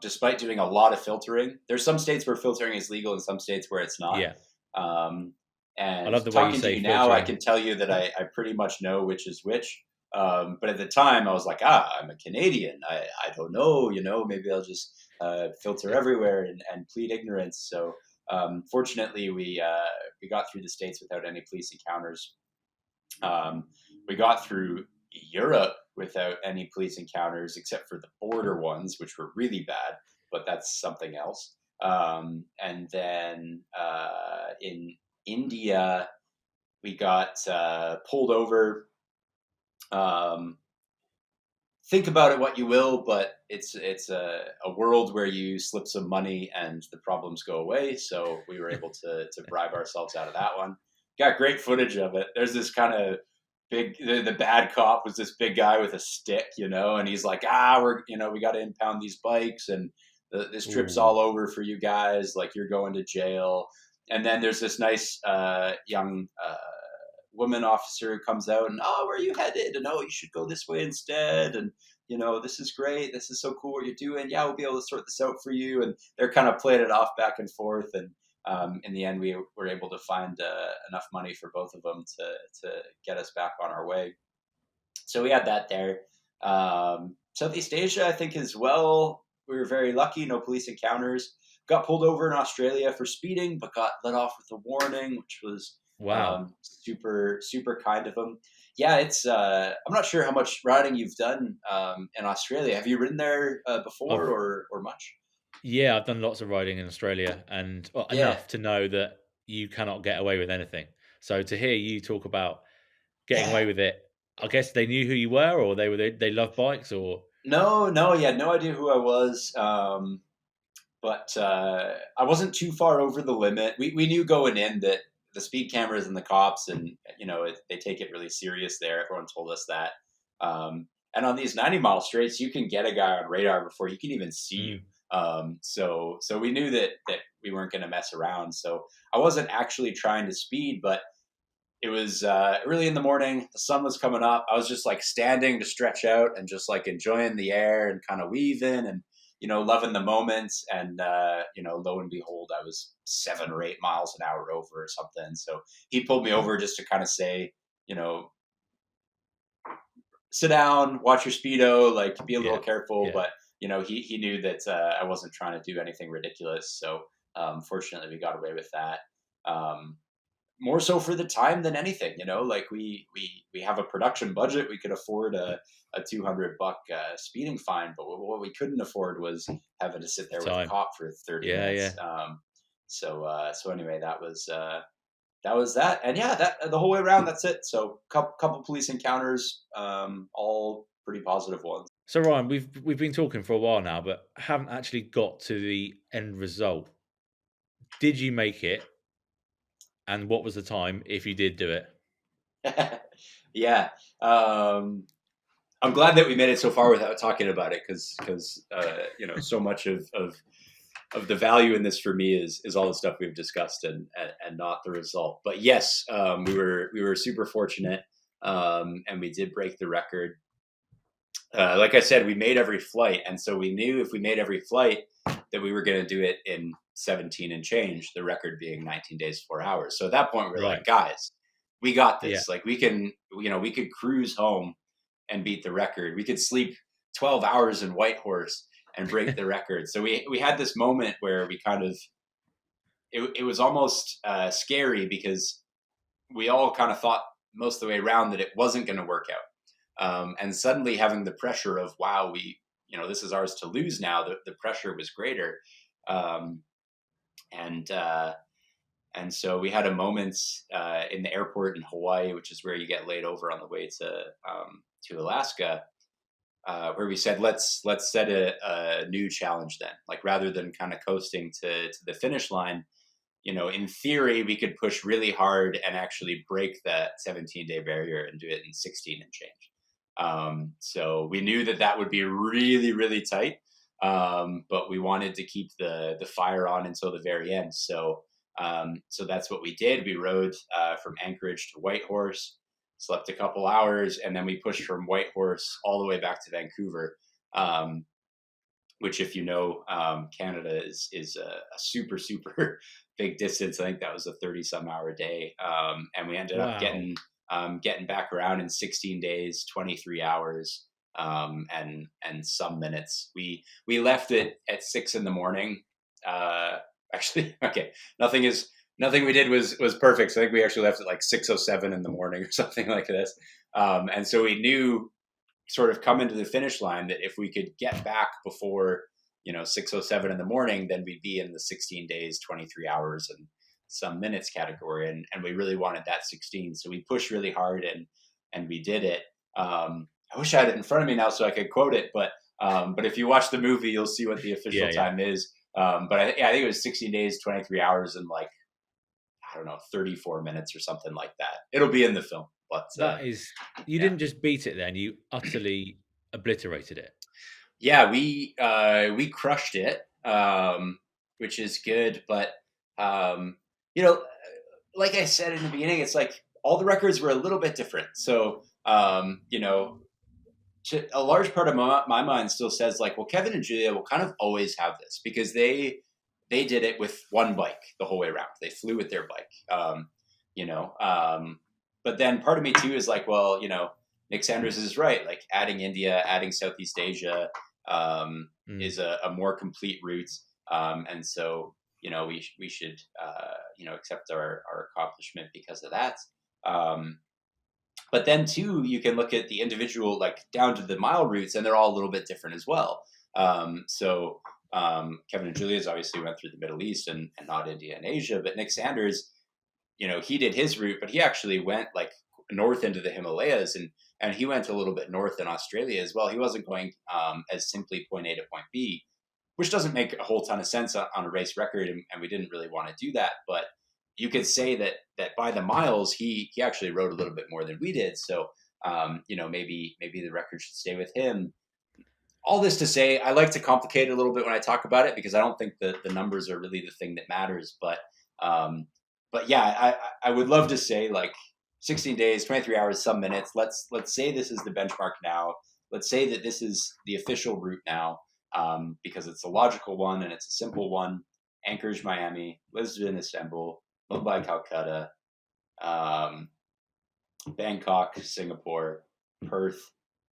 despite doing a lot of filtering. There's some states where filtering is legal and some states where it's not. Yeah. Um, I and love the way you talking to say you now, I filtering. can tell you that I pretty much know which is which. But at the time, I was like, I'm a Canadian. I don't know, maybe I'll just filter everywhere and plead ignorance. So fortunately, we got through the States without any police encounters. We got through Europe without any police encounters, except for the border ones, which were really bad, but that's something else. And then in India, we got pulled over. Think about it what you will, but it's a world where you slip some money and the problems go away. So we were able to bribe ourselves out of that one. Got great footage of it. There's this kind of the bad cop was this big guy with a stick, and he's like, we got to impound these bikes, and this trip's Ooh. all over for you guys. Like, you're going to jail. And then there's this nice young woman officer who comes out and, where are you headed? And, you should go this way instead. And, this is great. This is so cool what you're doing. Yeah, we'll be able to sort this out for you. And they're kind of playing it off back and forth. And in the end, we were able to find enough money for both of them to get us back on our way. So we had that there. Southeast Asia, I think, as well, we were very lucky. No police encounters. Got pulled over in Australia for speeding, but got let off with a warning, which was Wow. super, super kind of them. Yeah, it's. I'm not sure how much riding you've done in Australia. Have you ridden there before, I've or much? Yeah, I've done lots of riding in Australia, and Yeah, enough to know that you cannot get away with anything. So to hear you talk about getting yeah. away with it, I guess they knew who you were, or they love bikes, or No, he had no idea who I was. But I wasn't too far over the limit. We knew going in that the speed cameras and the cops, and they take it really serious there. Everyone told us that. And on these 90-mile straights, you can get a guy on radar before he can even see you. mm, So we knew that we weren't going to mess around. So I wasn't actually trying to speed, but it was early in the morning. The sun was coming up. I was just like standing to stretch out and just like enjoying the air and kind of weaving and loving the moments. And lo and behold, I was 7 or 8 miles an hour over or something. So he pulled me over just to kind of say, you know, sit down, watch your speedo, like, be a little yeah, careful. yeah, But he knew that I wasn't trying to do anything ridiculous. So fortunately, we got away with that. Um, More so for the time than anything, like, we have a production budget. We could afford a $200 speeding fine, but what we couldn't afford was having to sit the there with a time, cop for 30 yeah, yeah. minutes. So anyway, that was that. And yeah, that the whole way around, that's it. So couple police encounters, all pretty positive ones. So Ryan, we've been talking for a while now, but haven't actually got to the end result. Did you make it, and what was the time if you did do it? Yeah. I'm glad that we made it so far without talking about it, because so much of the value in this for me is all the stuff we've discussed, and not the result. But yes, we were super fortunate, and we did break the record. Like I said, we made every flight, and so we knew if we made every flight that we were going to do it in 17 and change, the record being 19 days 4 hours. So at that point, we are Right. like, guys, we got Yeah. this. Like, we could cruise home and beat the record. We could sleep 12 hours in Whitehorse and break the record. So we had this moment where we kind of, it was almost scary, because we all kind of thought most of the way around that it wasn't going to work out. And suddenly having the pressure of, wow, this is ours to lose now. The pressure was greater. Um, and and so we had a moment in the airport in Hawaii, which is where you get laid over on the way to Alaska, where we said, let's set a new challenge then. Like, rather than kind of coasting to the finish line, in theory, we could push really hard and actually break that 17-day barrier and do it in 16 and change. So we knew that would be really, really tight, but we wanted to keep the fire on until the very end. So that's what we did. We rode from Anchorage to Whitehorse, slept a couple hours, and then we pushed from Whitehorse all the way back to Vancouver. Which, if Canada is a super, super big distance. I think that was a 30-some-hour day, and we ended up Wow. getting back around in 16 days, 23 hours, and some minutes. We left it at 6 a.m. Actually, okay, nothing we did was perfect. So I think we actually left at like 6:07 in the morning or something like this. And so we knew, sort of come into the finish line, that if we could get back before 6:07 in the morning, then we'd be in the 16 days 23 hours and some minutes category, and we really wanted that 16. So we pushed really hard, and we did it. I wish I had it in front of me now so I could quote it, but if you watch the movie, you'll see what the official Yeah. Yeah. time is. But I think it was 16 days 23 hours and, like, I don't know, 34 minutes or something like that. It'll be in the film, but That is, you yeah. didn't just beat it then, you utterly obliterated it. Yeah, we crushed it, which is good. But um, you know, like I said in the beginning, it's like all the records were a little bit different. So a large part of my mind still says, like, well, Kevin and Julia will kind of always have this, because they did it with one bike the whole way around. They flew with their bike. You know, but then part of me too is like, well, Nick Sanders is right. Like, adding India, adding Southeast Asia Mm. is a more complete route. And so, we should, accept our accomplishment because of that. But then too, you can look at the individual, like, down to the mile routes, and they're all a little bit different as well. Kevin and Julia's obviously went through the Middle East and not India and Asia, but Nick Sanders, he did his route, but he actually went, like, north into the Himalayas, and he went a little bit north in Australia as well. He wasn't going as simply point A to point B, which doesn't make a whole ton of sense on a race record, and we didn't really want to do that. But you could say that by the miles, he actually rode a little bit more than we did. So maybe the record should stay with him. All this to say, I like to complicate it a little bit when I talk about it, because I don't think that the numbers are really the thing that matters. But yeah, I would love to say, like, 16 days, 23 hours, some minutes. Let's say this is the benchmark now. Let's say that this is the official route now, because it's a logical one and it's a simple one. Anchorage, Miami, Lisbon, Istanbul, Mumbai, Calcutta, um, Bangkok, Singapore, Perth,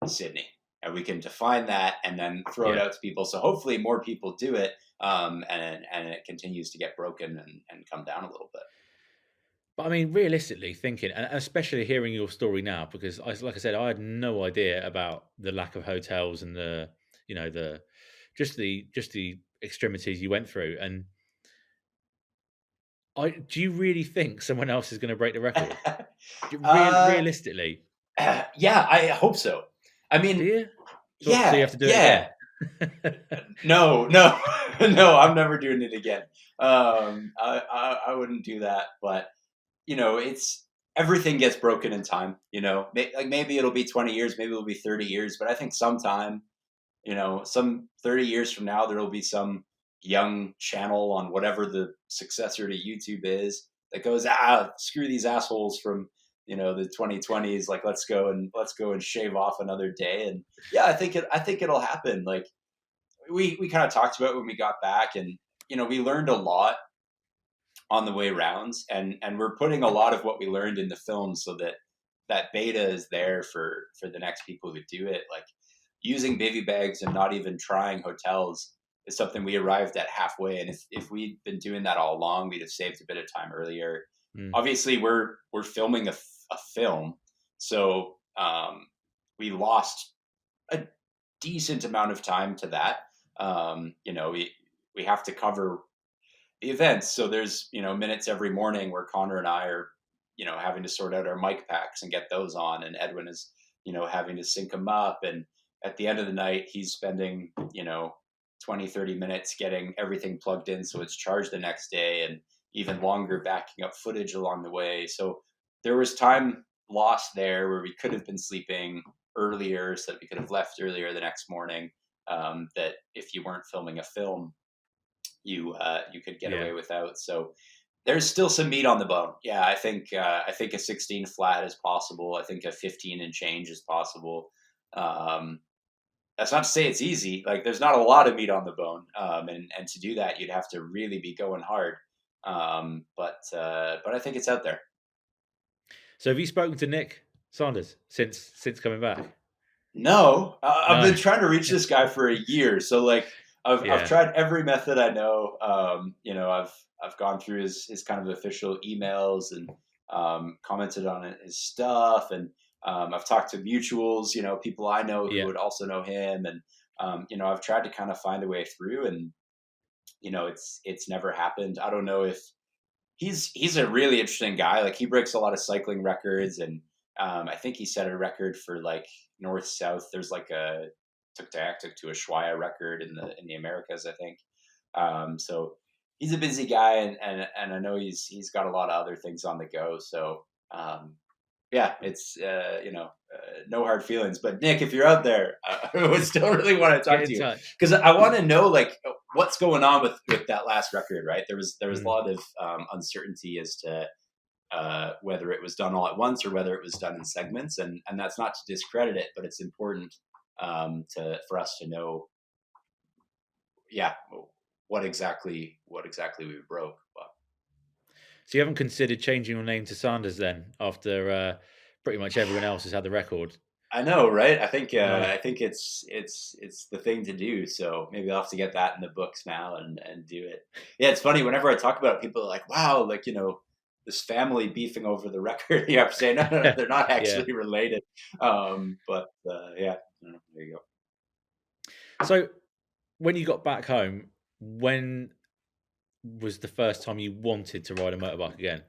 Sydney. And we can define that and then throw it Yeah. out to people. So hopefully more people do it, and it continues to get broken and come down a little bit. But I mean, realistically thinking, and especially hearing your story now, because like I said, I had no idea about the lack of hotels and the just the extremities you went through. And do you really think someone else is going to break the record? uh, Realistically, yeah, I hope so. I do mean, you? So you yeah, have to do it yeah. again. No, no, no, I'm never doing it again. I wouldn't do that. But it's everything gets broken in time, like maybe it'll be 20 years, maybe it'll be 30 years, but I think sometime, some 30 years from now, there will be some young channel on whatever the successor to YouTube is that goes, screw these assholes from, the 2020s. Like, let's go and shave off another day. And yeah, I think it'll happen. Like we kind of talked about when we got back, and, we learned a lot on the way rounds, and we're putting a lot of what we learned in the film so that that beta is there for the next people who do it. Like, using baby bags and not even trying hotels is something we arrived at halfway. And if we'd been doing that all along, we'd have saved a bit of time earlier. Mm. Obviously, we're filming a film, so we lost a decent amount of time to that. We have to cover the events, so there's minutes every morning where Connor and I are having to sort out our mic packs and get those on, and Edwin is having to sync them up, and at the end of the night he's spending 20-30 minutes getting everything plugged in so it's charged the next day, and even longer backing up footage along the way. So there was time lost there where we could have been sleeping earlier so that we could have left earlier the next morning, that if you weren't filming a film, you could get away without. So there's still some meat on the bone. Yeah, I think a 16 flat is possible. I think a 15 and change is possible. That's not to say it's easy. Like, there's not a lot of meat on the bone, and to do that, you'd have to really be going hard. But I think it's out there. So have you spoken to Nick Sanders since coming back? No, I've been trying to reach this guy for a year. So like, I've tried every method I know. I've gone through his kind of official emails and commented on his stuff, and I've talked to mutuals, people I know who would also know him, and I've tried to kind of find a way through, and it's never happened. I don't know if he's a really interesting guy. Like, he breaks a lot of cycling records, and I think he set a record for like north south. There's like a took to Ushuaia record in the Americas, I think. So he's a busy guy, and I know he's got a lot of other things on the go. So it's no hard feelings. But Nick, if you're out there, I would still really want to talk to you, because I want to know like what's going on with that last record. Right, there was a lot of uncertainty as to whether it was done all at once or whether it was done in segments, and that's not to discredit it, but it's important for us to know, what exactly we broke. But so you haven't considered changing your name to Sanders then, after pretty much everyone else has had the record? I know, right? I think it's the thing to do. So maybe I'll have to get that in the books now and do it. Yeah, it's funny. Whenever I talk about it, people are like, "Wow, like this family beefing over the record." You have to say, no, they're not actually related. But there you go. So when you got back home, when was the first time you wanted to ride a motorbike again?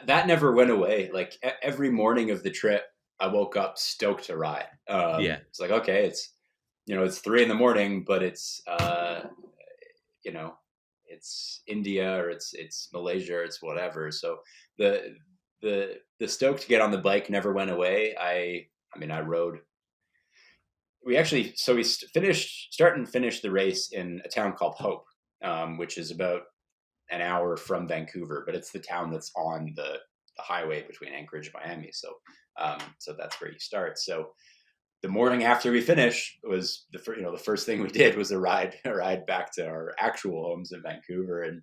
That never went away. Like, every morning of the trip, I woke up stoked to ride. It's like, okay, it's it's 3 a.m, but it's it's India, or it's Malaysia, or it's whatever. So the stoke to get on the bike never went away. I rode. We start and finish the race in a town called Hope, which is about an hour from Vancouver, but it's the town that's on the highway between Anchorage and Miami. So that's where you start. So the morning after we finished was the first thing we did was a ride back to our actual homes in Vancouver, and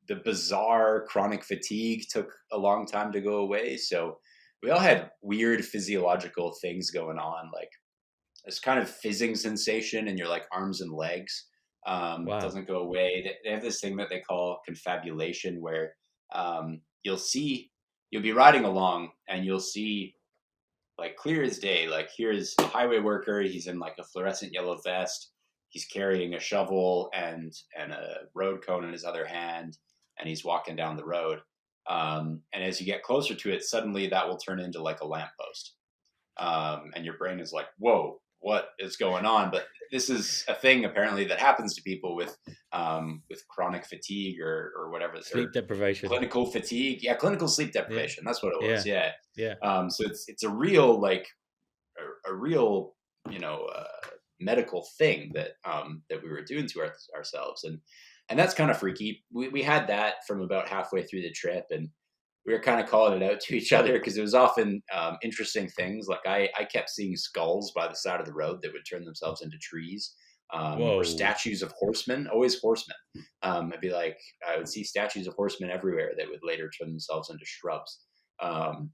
the bizarre chronic fatigue took a long time to go away. So we all had weird physiological things going on, like this kind of fizzing sensation in your like arms and legs. Doesn't go away. They have this thing that they call confabulation, where you'll be riding along and you'll see, like, clear as day, like, here's a highway worker. He's in like a fluorescent yellow vest. He's carrying a shovel and a road cone in his other hand, and he's walking down the road. And as you get closer to it, suddenly that will turn into like a lamppost. And your brain is like, whoa, what is going on, but this is a thing apparently that happens to people with chronic fatigue or whatever, or Sleep deprivation. clinical fatigue. Yeah, clinical sleep Yeah. deprivation. That's what it was. Yeah. Yeah. Yeah. So it's a real, like a real, medical thing that we were doing to ourselves, and that's kind of freaky. We had that from about halfway through the trip, and we were kind of calling it out to each other because it was often interesting things. Like I kept seeing skulls by the side of the road that would turn themselves into trees, or Whoa. statues of horsemen, always horsemen. I'd be like, I would see statues of horsemen everywhere that would later turn themselves into shrubs. Um,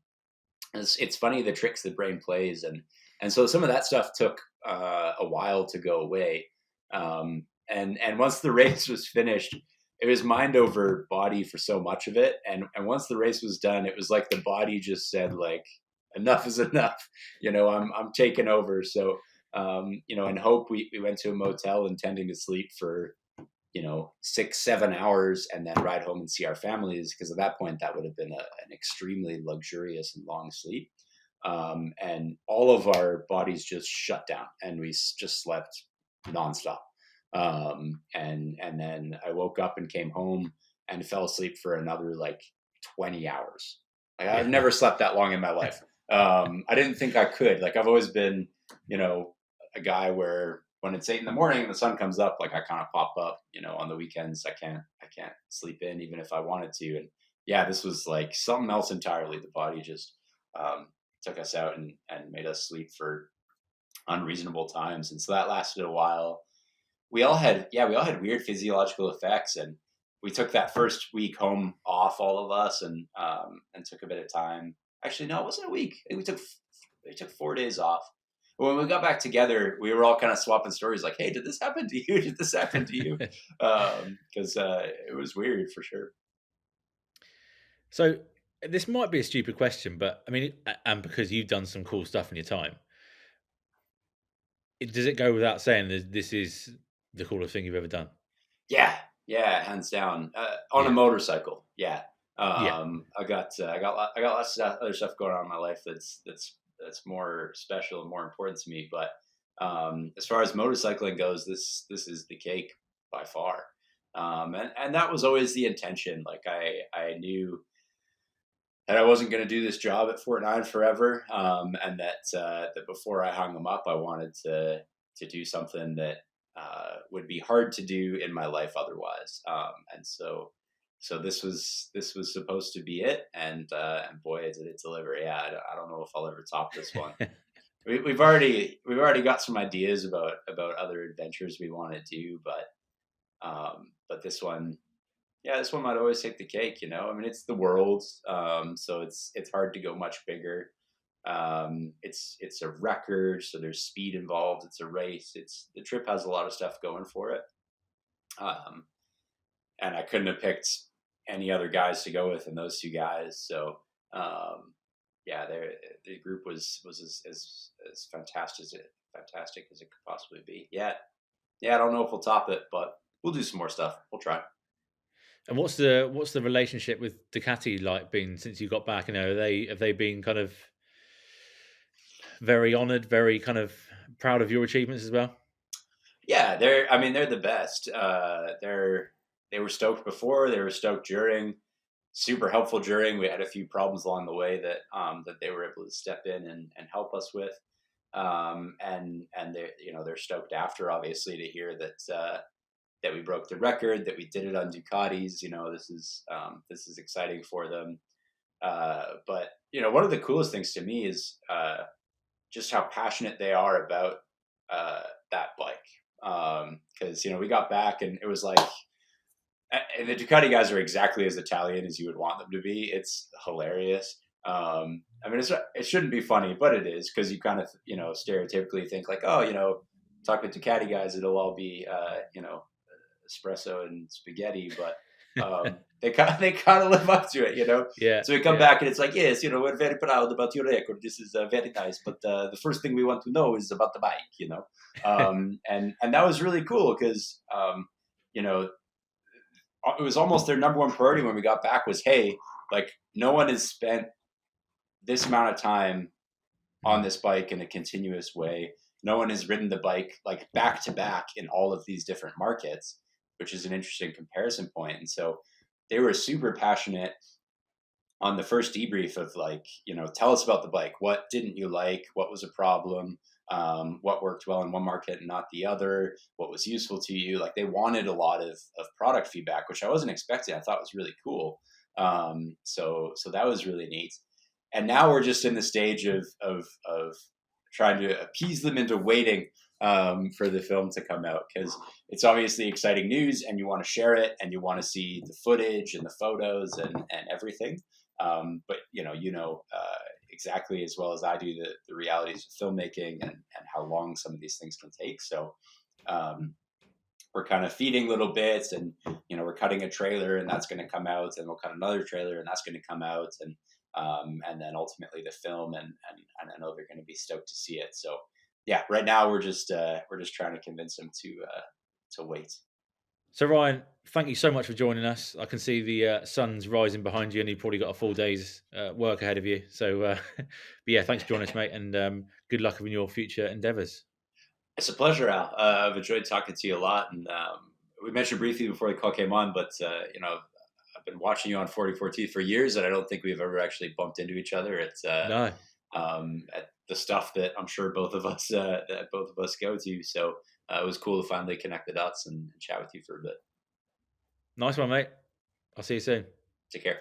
it's funny the tricks the brain plays, and so some of that stuff took a while to go away. And once the race was finished, it was mind over body for so much of it. And once the race was done, it was like the body just said, like, enough is enough. I'm taking over. So in Hope, we went to a motel intending to sleep for 6-7 hours and then ride home and see our families, because at that point that would have been an extremely luxurious and long sleep. And all of our bodies just shut down and we just slept nonstop. And then I woke up and came home and fell asleep for another like 20 hours. Like, I've Yeah. never slept that long in my life. I didn't think I could. Like, I've always been, a guy where when it's 8 a.m. and the sun comes up, like I kind of pop up, on the weekends. I can't sleep in even if I wanted to. And yeah, this was like something else entirely. The body just took us out and made us sleep for unreasonable times. And so that lasted a while. We all had weird physiological effects, and we took that first week home off, all of us, and took a bit of time. Actually, no, it wasn't a week. I think we took 4 days off. When we got back together, we were all kind of swapping stories, like, "Hey, did this happen to you? Did this happen to you?" Because it was weird for sure. So this might be a stupid question, but I mean, and because you've done some cool stuff in your time, does it go without saying that this is the coolest thing you've ever done? Yeah, hands down. On a Yeah. motorcycle, yeah. Yeah. I got lots of other stuff going on in my life that's more special and more important to me. But as far as motorcycling goes, this is the cake by far. And that was always the intention. Like, I knew that I wasn't going to do this job at FortNine forever, and that before I hung them up, I wanted to do something that would be hard to do in my life otherwise. And so this was supposed to be it, and boy, did it deliver! Yeah, I don't know if I'll ever top this one. We've already got some ideas about other adventures we want to do, but this one, yeah, this one might always take the cake. I mean, it's the world, so it's hard to go much bigger. It's a record, so there's speed involved. It's a race. The trip has a lot of stuff going for it, and I couldn't have picked any other guys to go with than those two guys. So yeah, the group was as fantastic as it could possibly be. Yeah. I don't know if we'll top it, but we'll do some more stuff. We'll try. And what's the relationship with Ducati like been since you got back? Have they been kind of very honoured, very kind of proud of your achievements as well? Yeah, they're the best. They were stoked before, they were stoked during, super helpful during. We had a few problems along the way that they were able to step in and help us with. And they're stoked after, obviously, to hear that we broke the record, that we did it on Ducatis. This is exciting for them. But one of the coolest things to me is just how passionate they are about that bike. Because we got back and it was like, and the Ducati guys are exactly as Italian as you would want them to be. It's hilarious. I mean, it shouldn't be funny, but it is, because you kind of stereotypically think like, oh, talk with Ducati guys, it'll all be espresso and spaghetti, but they kind of live up to it. Yeah, So we come yeah. back and it's like, yes, we're very proud about your record. This is very nice, but the first thing we want to know is about the bike. And that was really cool because it was almost their number one priority when we got back was, hey, like, no one has spent this amount of time on this bike in a continuous way. No one has ridden the bike like back to back in all of these different markets, which is an interesting comparison point. And so they were super passionate on the first debrief of like, tell us about the bike. What didn't you like? What was a problem? What worked well in one market and not the other? What was useful to you? Like they wanted a lot of product feedback, which I wasn't expecting. I thought was really cool. So that was really neat. And now we're just in the stage of trying to appease them into waiting for the film to come out, because it's obviously exciting news and you want to share it and you want to see the footage and the photos and everything. But exactly as well as I do the realities of filmmaking and how long some of these things can take. So we're kind of feeding little bits, and we're cutting a trailer and that's going to come out, and we'll cut another trailer and that's going to come out, and then ultimately the film, and I know they're going to be stoked to see it. So yeah, right now we're just trying to convince them to wait. So Ryan, thank you so much for joining us. I can see the sun's rising behind you, and you've probably got a full day's work ahead of you. So, but yeah, thanks for joining us, mate, and good luck in your future endeavours. It's a pleasure, Al. I've enjoyed talking to you a lot, and we mentioned briefly before the call came on, but I've been watching you on 44 Teeth for years, and I don't think we've ever actually bumped into each other. It's No, at the stuff that I'm sure both of us go to. So it was cool to finally connect the dots and chat with you for a bit. nice one, mate. I'll see you soon. Take care.